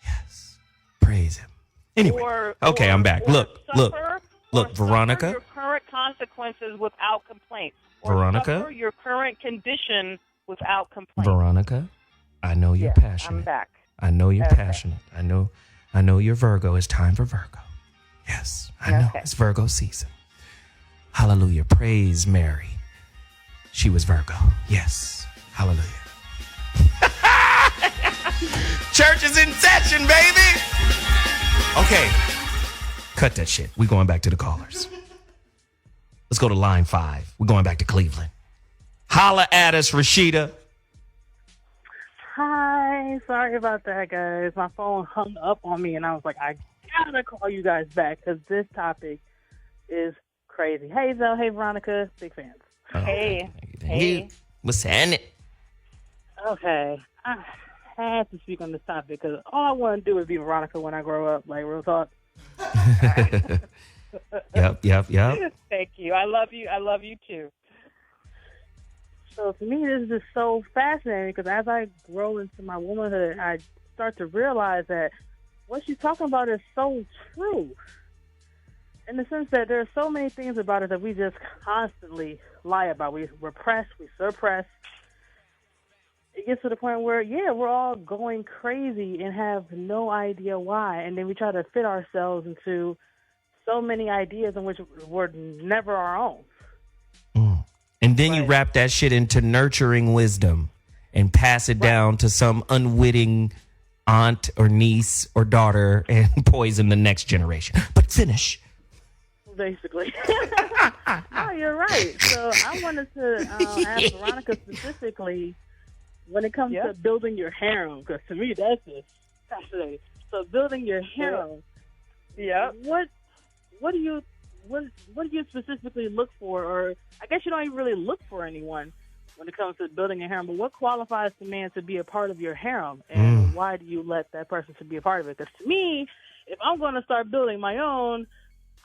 Yes, praise Him. Anyway, okay, I'm back. Look, Veronica. Your current consequences without complaint. Veronica. Suffer your current condition without complaint. Veronica, I know you're passionate. I'm back. I know you're passionate. I know you're Virgo. It's time for Virgo. Yes, I know. It's Virgo season. Hallelujah. Praise Mary. She was Virgo. Yes. Hallelujah. Church is in session, baby. Okay. Cut that shit. We're going back to the callers. Let's go to line 5. We're going back to Cleveland. Holla at us, Rashida. Hi. Sorry about that, guys. My phone hung up on me, and I was like, I gotta call you guys back because this topic is crazy. Hey, Zoe. Hey, Veronica. Big fans. Oh, hey. Hey. What's happening? Okay. I had to speak on this topic because all I want to do is be Veronica when I grow up, like real talk. Yep. Thank you. I love you. I love you too. So to me, this is just so fascinating because as I grow into my womanhood, I start to realize that what she's talking about is so true. In the sense that there are so many things about it that we just constantly lie about. We repress, we suppress. It gets to the point where, we're all going crazy and have no idea why. And then we try to fit ourselves into so many ideas in which were never our own. And then you wrap that shit into nurturing wisdom and pass it down to some unwitting aunt or niece or daughter and poison the next generation. But finish. Basically. No, you're right. So I wanted to ask Veronica specifically when it comes to building your harem, because to me that's just fascinating. So building your harem, what do you specifically look for? Or I guess you don't even really look for anyone when it comes to building a harem, but what qualifies the man to be a part of your harem, and why do you let that person to be a part of it? Because to me, if I'm going to start building my own,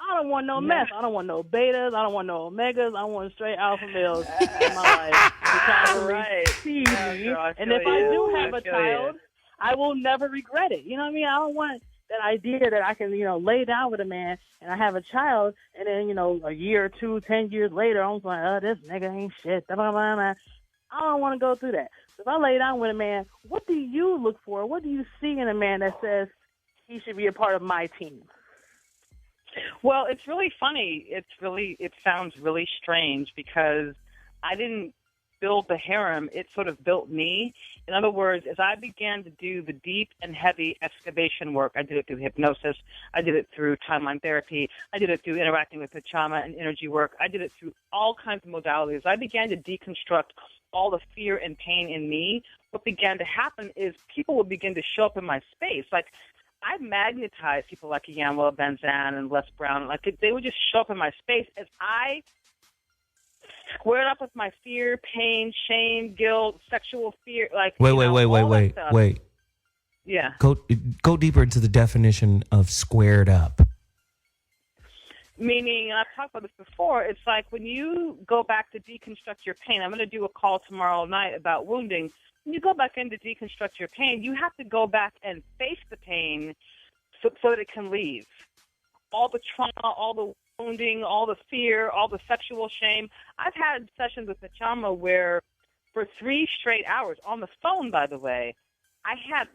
I don't want no mess. I don't want no betas. I don't want no omegas. I want straight alpha males in my life to constantly feed me. And if I do have a child, I will never regret it. You know what I mean? I don't want that idea that I can, lay down with a man and I have a child, and then, a year or two, 10 years later, I'm like, this nigga ain't shit. Blah, blah, blah, blah. I don't want to go through that. So if I lay down with a man, what do you look for? What do you see in a man that says he should be a part of my team? Well, it's really funny. It sounds really strange because I didn't build the harem. It sort of built me. In other words, as I began to do the deep and heavy excavation work, I did it through hypnosis. I did it through timeline therapy. I did it through interacting with Pachama and energy work. I did it through all kinds of modalities. I began to deconstruct all the fear and pain in me. What began to happen is people would begin to show up in my space. Like, I magnetized people like Iyanla Benzan and Les Brown. Like, they would just show up in my space as I squared up with my fear, pain, shame, guilt, sexual fear. Like, Wait. Yeah. Go deeper into the definition of squared up. Meaning, and I've talked about this before, it's like when you go back to deconstruct your pain. I'm going to do a call tomorrow night about wounding. When you go back in to deconstruct your pain, you have to go back and face the pain so that it can leave. All the trauma, all the wounding, all the fear, all the sexual shame. I've had sessions with Pachama where for 3 straight hours, on the phone, by the way, I had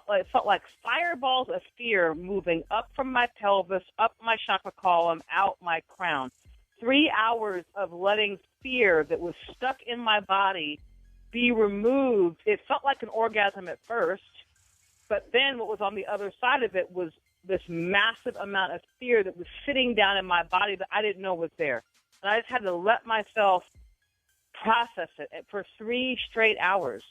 it felt like fireballs of fear moving up from my pelvis, up my chakra column, out my crown. 3 hours of letting fear that was stuck in my body be removed. It felt like an orgasm at first, but then what was on the other side of it was this massive amount of fear that was sitting down in my body that I didn't know was there. And I just had to let myself process it for 3 straight hours.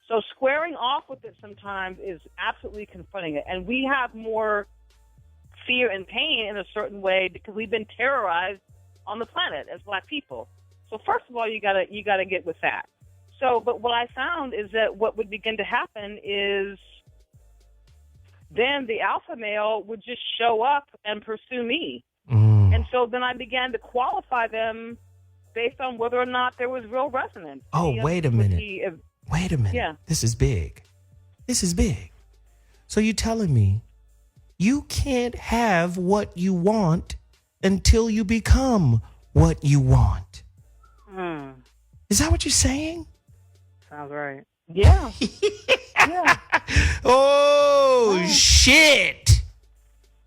So squaring off with it sometimes is absolutely confronting it. And we have more fear and pain in a certain way because we've been terrorized on the planet as Black people. So first of all, you gotta get with that. So, but what I found is that what would begin to happen is then the alpha male would just show up and pursue me. And so then I began to qualify them based on whether or not there was real resonance. Oh, wait a minute. Yeah. This is big. So you telling me you can't have what you want until you become what you want. Is that what you're saying? Sounds right. Yeah. Yeah. Oh, shit.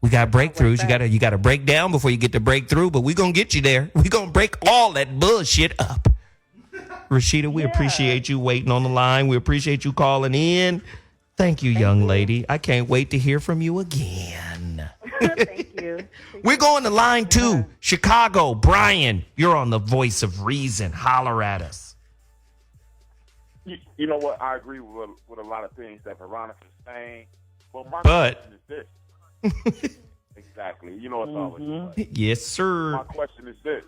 We got breakthroughs. You got to break down before you get to breakthrough, but we're going to get you there. We're going to break all that bullshit up. Rashida, we appreciate you waiting on the line. We appreciate you calling in. Thank you, young lady. I can't wait to hear from you again. Thank you. We're going to line 2. Chicago. Brian, you're on the Voice of Reason. Holler at us. You know what? I agree with a lot of things that Veronica's saying. But my question is this. Exactly. You know, it's always like, yes, sir. My question is this.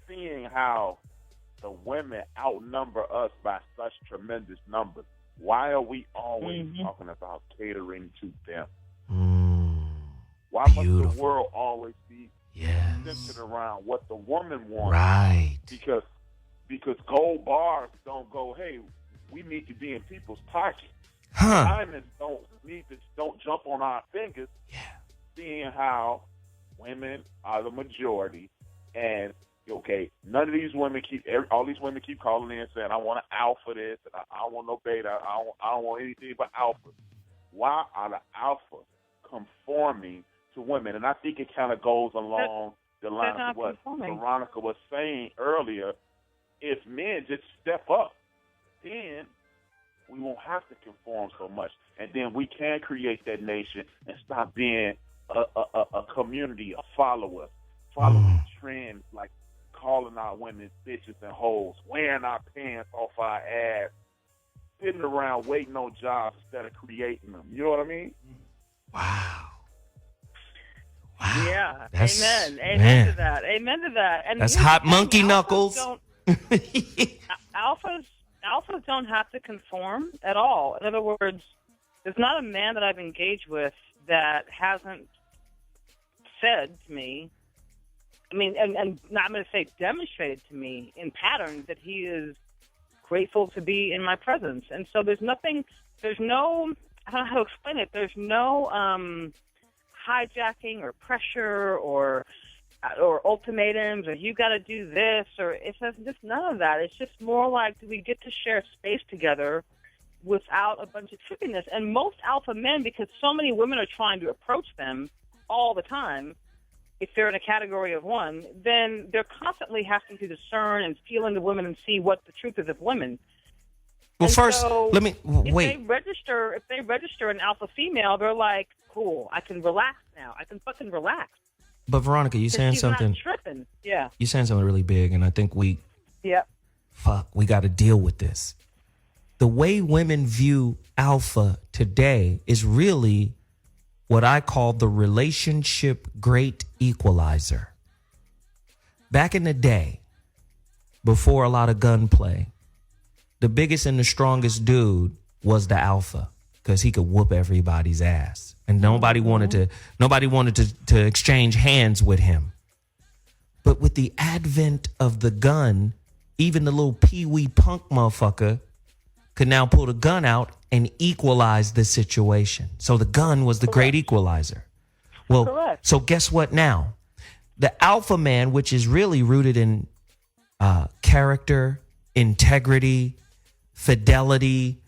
Seeing how the women outnumber us by such tremendous numbers, why are we always talking about catering to them? Why Why must the world always be centered around what the woman wants? Right. Because gold bars don't go, hey, we need to be in people's pockets. Huh. Diamonds don't jump on our fingers. Yeah. Seeing how women are the majority, and okay, none of these women all these women keep calling in saying, I want an alpha this, and I don't want no beta, I don't want anything but alpha. Why are the alphas conforming to women? And I think it kind of goes along the lines of what Veronica was saying earlier. If men just step up, then we won't have to conform so much. And then we can create that nation and stop being a community of followers, following trends like calling our women bitches and hoes, wearing our pants off our ass, sitting around waiting on jobs instead of creating them. You know what I mean? Wow. Yeah. That's, Amen to that. Amen to that. And that's hot monkey knuckles. Alphas don't have to conform at all. In other words, there's not a man that I've engaged with that hasn't said to me, I mean, and I'm going to say demonstrated to me in patterns that he is grateful to be in my presence. And so there's no, I don't know how to explain it. There's no hijacking or pressure or ultimatums or you got to do this, or it's just none of that. It's just more like, do we get to share space together without a bunch of trippiness? And most alpha men, because so many women are trying to approach them all the time, if they're in a category of one, then they're constantly having to discern and feel into women and see what the truth is of women. Well, and first, so let me wait. If they register an alpha female, they're like, cool, I can relax now. I can fucking relax. But Veronica, you saying something? Not tripping. Yeah. You saying something really big, and I think we got to deal with this. The way women view alpha today is really what I call the relationship great equalizer. Back in the day, before a lot of gunplay, the biggest and the strongest dude was the alpha because he could whoop everybody's ass. And nobody wanted to exchange hands with him. But with the advent of the gun, even the little pee-wee punk motherfucker could now pull the gun out and equalize the situation. So the gun was the great equalizer. Well, so guess what now? The alpha man, which is really rooted in character, integrity, fidelity,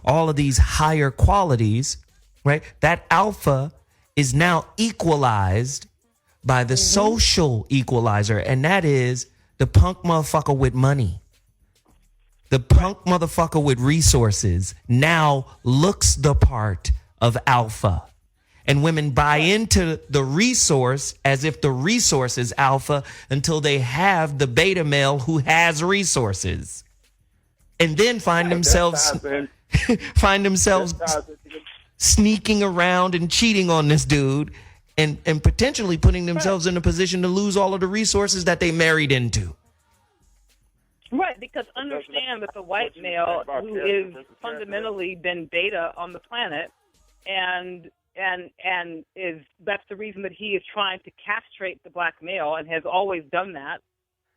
all of these higher qualities, right? That alpha is now equalized by the social equalizer, and that is the punk motherfucker with money. The punk motherfucker with resources now looks the part of alpha. And women buy into the resource as if the resource is alpha until they have the beta male who has resources. And then find themselves sneaking around and cheating on this dude and potentially putting themselves in a position to lose all of the resources that they married into. Right, because understand that the white male who is fundamentally been beta on the planet and is that's the reason that he is trying to castrate the black male and has always done that,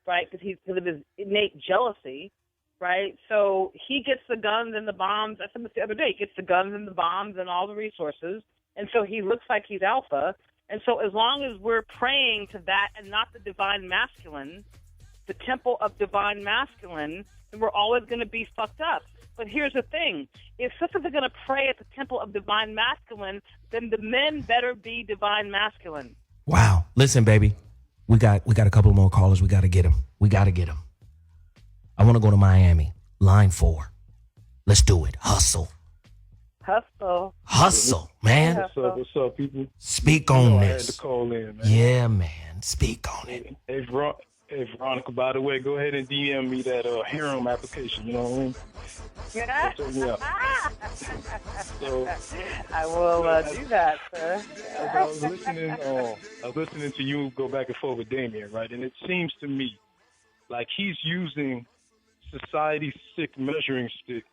right? Because of his innate jealousy, right? So he gets the guns and the bombs. I said this the other day. He gets the guns and the bombs and all the resources, and so he looks like he's alpha. And so as long as we're praying to that and not the divine masculine, the temple of divine masculine, then we're always going to be fucked up. But here's the thing. If sisters are going to pray at the temple of divine masculine, then the men better be divine masculine. Wow. Listen, baby, we got a couple more callers. We got to get them. I want to go to Miami. Line 4. Let's do it. Hustle, man. What's up, people? Speak on this. I had to call in, man. Yeah, man. Speak on it. Hey, Veronica, by the way, go ahead and DM me that Harem application, you know what I mean? Yeah. So, I will do that, sir. I was listening to you go back and forth with Damien, right? And it seems to me like he's using society's sick measuring stick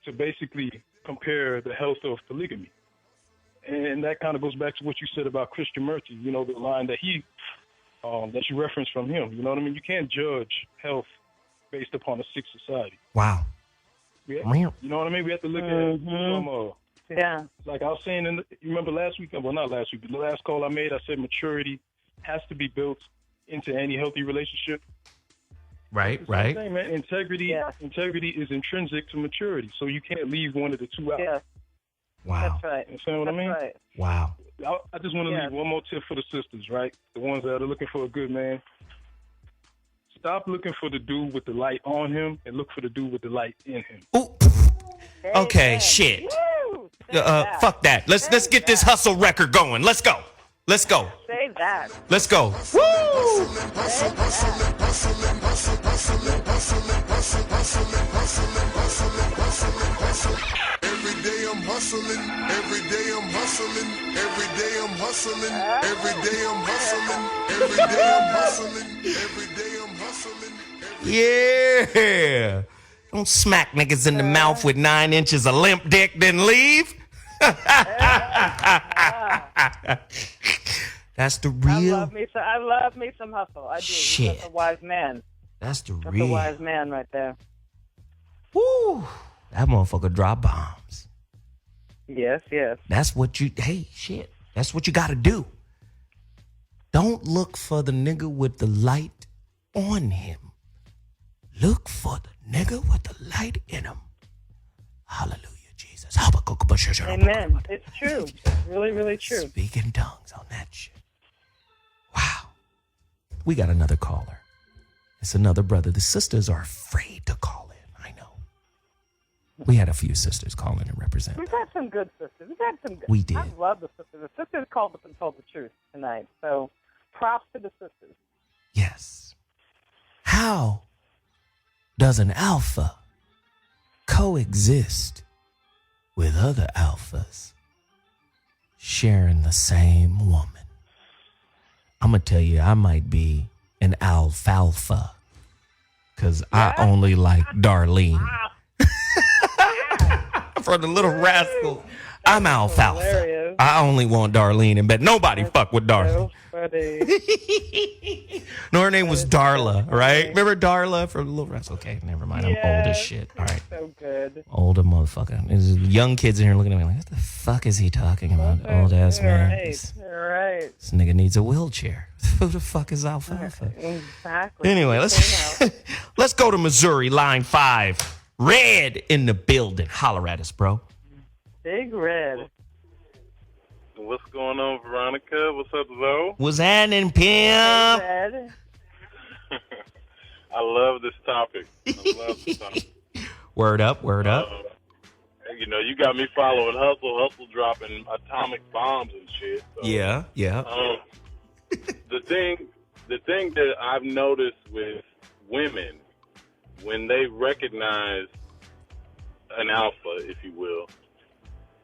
to basically compare the health of polygamy. And that kind of goes back to what you said about Christian Murphy, you know, the line that that you referenced from him. You know what I mean? You can't judge health based upon a sick society. Wow. You know what I mean? We have to look at some, yeah. Like I was saying, you remember last week? Well, not last week, but the last call I made, I said maturity has to be built into any healthy relationship. Right, It's the right. same, man. Integrity is intrinsic to maturity, so you can't leave one of the two out. Yeah. Wow. That's right. You understand what I mean? Right. Wow. I just want to leave one more tip for the sisters, right? The ones that are looking for a good man. Stop looking for the dude with the light on him and look for the dude with the light in him. Okay, shit. Fuck that. Let's get this hustle record going. Let's go. Let's go. Say that. Let's go. Every day I'm hustling, every day I'm hustling, every day I'm hustling, every day I'm hustling, every day I'm hustling, every day I'm hustling. Yeah. Don't smack niggas in the mouth with 9 inches of limp dick, then leave. That's the real. I love me some hustle. I do. Shit. That's a wise man. That's the That's real. a wise man right there. Woo. That motherfucker drop bombs. Yes, yes. That's what you. Hey, shit. That's what you got to do. Don't look for the nigga with the light on him. Look for the nigga with the light in him. Hallelujah, Jesus. Amen. It's true. It's really, really true. Speak in tongues on that shit. Wow. We got another caller. It's another brother. The sisters are afraid to call in. I know. We had a few sisters call in and represent. We've had some good sisters. We've had some good. We did. I love the sisters. The sisters called us and told the truth tonight. So props to the sisters. Yes. How does an alpha coexist with other alphas sharing the same woman? I'm going to tell you, I might be an alfalfa because I only like Darlene. For the Little Rascals, I'm alfalfa. Hilarious. I only want Darlene in bed. Nobody fuck with Darlene. No, her name was Darla, right? Remember Darla from Little Rascals? Okay, never mind. I'm old as shit. All right. So good. Older motherfucker. There's young kids in here looking at me like, what the fuck is he talking about? Old ass man. Right. Right. This nigga needs a wheelchair. Who the fuck is alfalfa? Exactly. Anyway, let's go to Missouri, line 5. Red in the building. Holler at us, bro. Big Red. What's going on, Veronica? What's up, Zoe? What's happening, pimp? Red. I love this topic. Word up, word up. You know, you got me following Hustle dropping atomic bombs and shit. So, Yeah. the thing that I've noticed with women, when they recognize an alpha, if you will,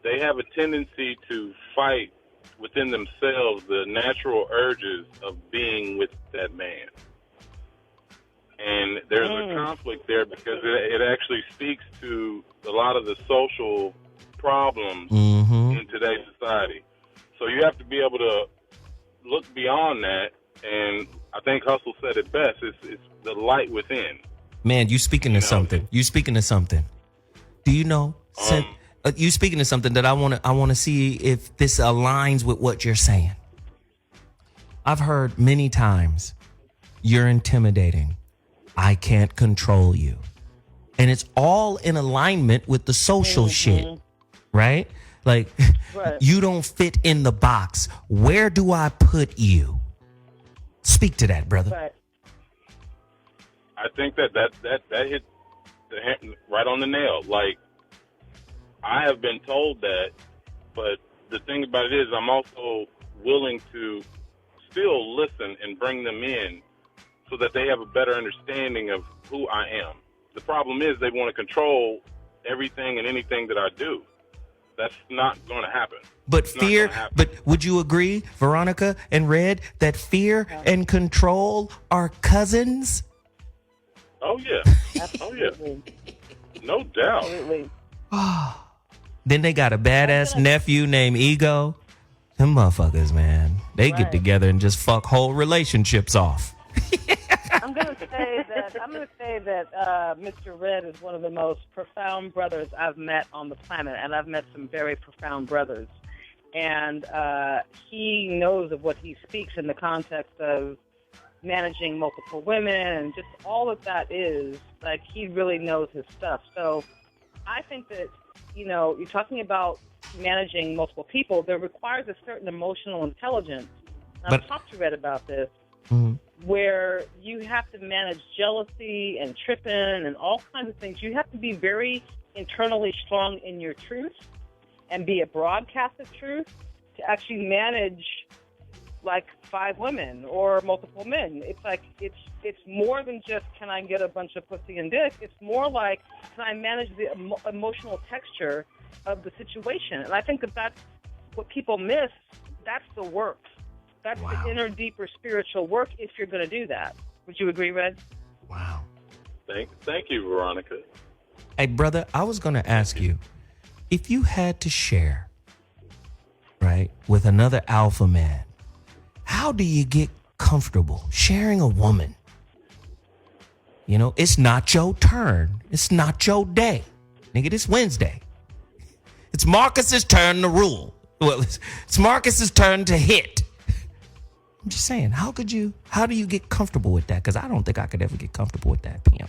they have a tendency to fight within themselves the natural urges of being with that man. And there's a conflict there because it actually speaks to a lot of the social problems in today's society. So you have to be able to look beyond that, and I think Hustle said it best. It's the light within. Man, you speaking to something. You speaking to something. Do you know? You speaking to something that I want to see if this aligns with what you're saying. I've heard many times, you're intimidating. I can't control you. And it's all in alignment with the social shit, right? Like, you don't fit in the box. Where do I put you? Speak to that, brother. Right. I think that hit right on the nail. Like, I have been told that, but the thing about it is I'm also willing to still listen and bring them in so that they have a better understanding of who I am. The problem is they want to control everything and anything that I do. That's not going to happen. But but would you agree, Veronica and Red, that fear and control are cousins? Oh, yeah. Oh, yeah. No doubt. Absolutely. Then they got a badass nephew named Ego. Them motherfuckers, man. They get together and just fuck whole relationships off. I'm gonna say that Mr. Red is one of the most profound brothers I've met on the planet, and I've met some very profound brothers. And he knows of what he speaks in the context of managing multiple women and just all that is. Like, he really knows his stuff. So I think that, you're talking about managing multiple people, that requires a certain emotional intelligence. I've talked to Red about this, where you have to manage jealousy and tripping and all kinds of things. You have to be very internally strong in your truth and be a broadcast of truth to actually manage like 5 women or multiple men. It's like it's more than just, can I get a bunch of pussy and dick? It's more like, can I manage the emotional texture of the situation? And I think that's what people miss. That's the work. That's the inner, deeper spiritual work if you're going to do that. Would you agree, Red? Wow. Thank you, Veronica. Hey, brother, I was going to ask you, if you had to share, right, with another alpha man, how do you get comfortable sharing a woman? It's not your turn. It's not your day. Nigga, it's Wednesday. It's Marcus's turn to rule. Well, it's Marcus's turn to hit. I'm just saying, how do you get comfortable with that? Because I don't think I could ever get comfortable with that, Pam.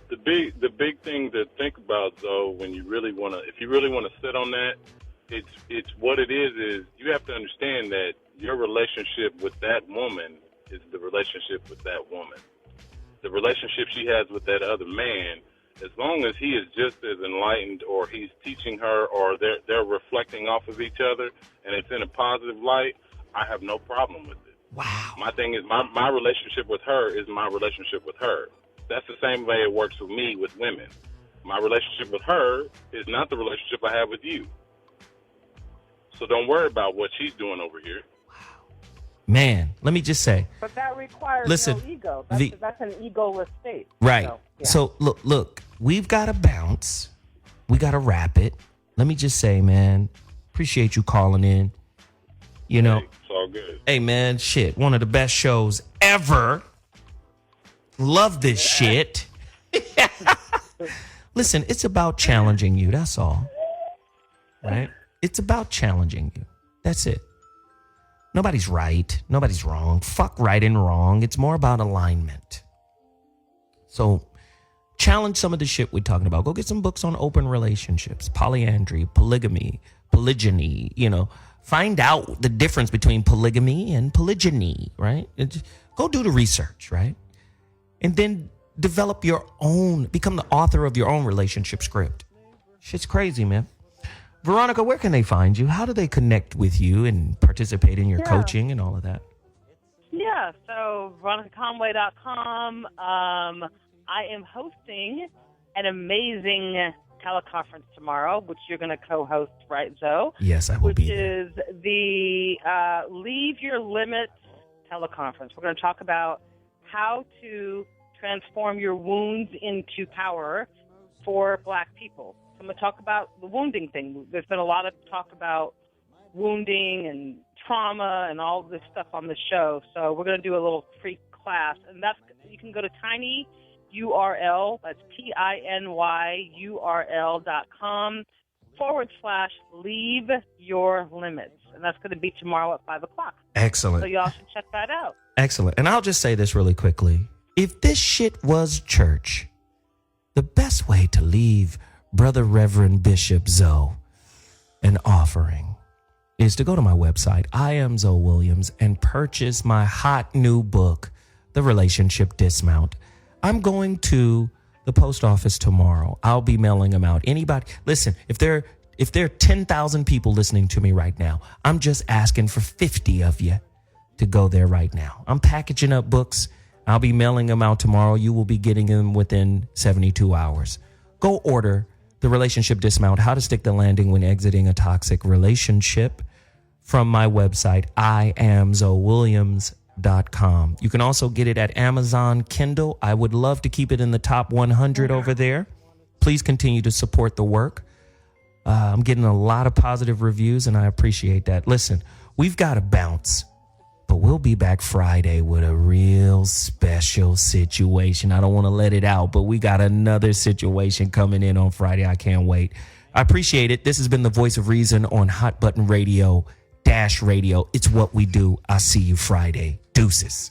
The big thing to think about, though, when you really want to, if you really want to sit on that, it's what it is you have to understand that your relationship with that woman is the relationship with that woman. The relationship she has with that other man, as long as he is just as enlightened, or he's teaching her, or they're reflecting off of each other, and it's in a positive light, I have no problem with it. Wow. My thing is, my relationship with her is my relationship with her. That's the same way it works with me with women. My relationship with her is not the relationship I have with you. So don't worry about what she's doing over here. Man, let me just say. But that requires no ego. That's an egoless state. Right. So, yeah. So look, we've got to bounce. We got to wrap it. Let me just say, man, appreciate you calling in. Hey, it's all good. Hey, man, shit, one of the best shows ever. Love this shit. Listen, it's about challenging you. That's all. Right? It's about challenging you. That's it. Nobody's right. Nobody's wrong. Fuck right and wrong. It's more about alignment. So challenge some of the shit we're talking about. Go get some books on open relationships, polyandry, polygamy, polygyny, Find out the difference between polygamy and polygyny, right? Go do the research, right? And then develop your own, become the author of your own relationship script. Shit's crazy, man. Veronica, where can they find you? How do they connect with you and participate in your coaching and all of that? Yeah, so veronicaconway.com. I am hosting an amazing teleconference tomorrow, which you're going to co-host, right, Zoe? Yes, I will be. Which is the Leave Your Limits teleconference. We're going to talk about how to transform your wounds into power for Black people. I'm going to talk about the wounding thing. There's been a lot of talk about wounding and trauma and all this stuff on the show. So we're going to do a little free class. And you can go to tinyurl, that's tinyurl.com/leave your limits. And that's going to be tomorrow at 5 o'clock. Excellent. So y'all should check that out. Excellent. And I'll just say this really quickly. If this shit was church, the best way to leave Brother Reverend Bishop Zoe an offering is to go to my website, I Am Zoe Williams, and purchase my hot new book, The Relationship Dismount. I'm going to the post office tomorrow. I'll be mailing them out. Anybody, listen, if there are 10,000 people listening to me right now, I'm just asking for 50 of you to go there right now. I'm packaging up books. I'll be mailing them out tomorrow. You will be getting them within 72 hours. Go order The Relationship Dismount, How to Stick the Landing When Exiting a Toxic Relationship, from my website, IamZoeWilliams.com. You can also get it at Amazon Kindle. I would love to keep it in the top 100 over there. Please continue to support the work. I'm getting a lot of positive reviews, and I appreciate that. Listen, we've got to bounce, but we'll be back Friday with a real special situation. I don't want to let it out, but we got another situation coming in on Friday. I can't wait. I appreciate it. This has been the Voice of Reason on Hot Button Radio, Dash Radio. It's what we do. I'll see you Friday. Deuces.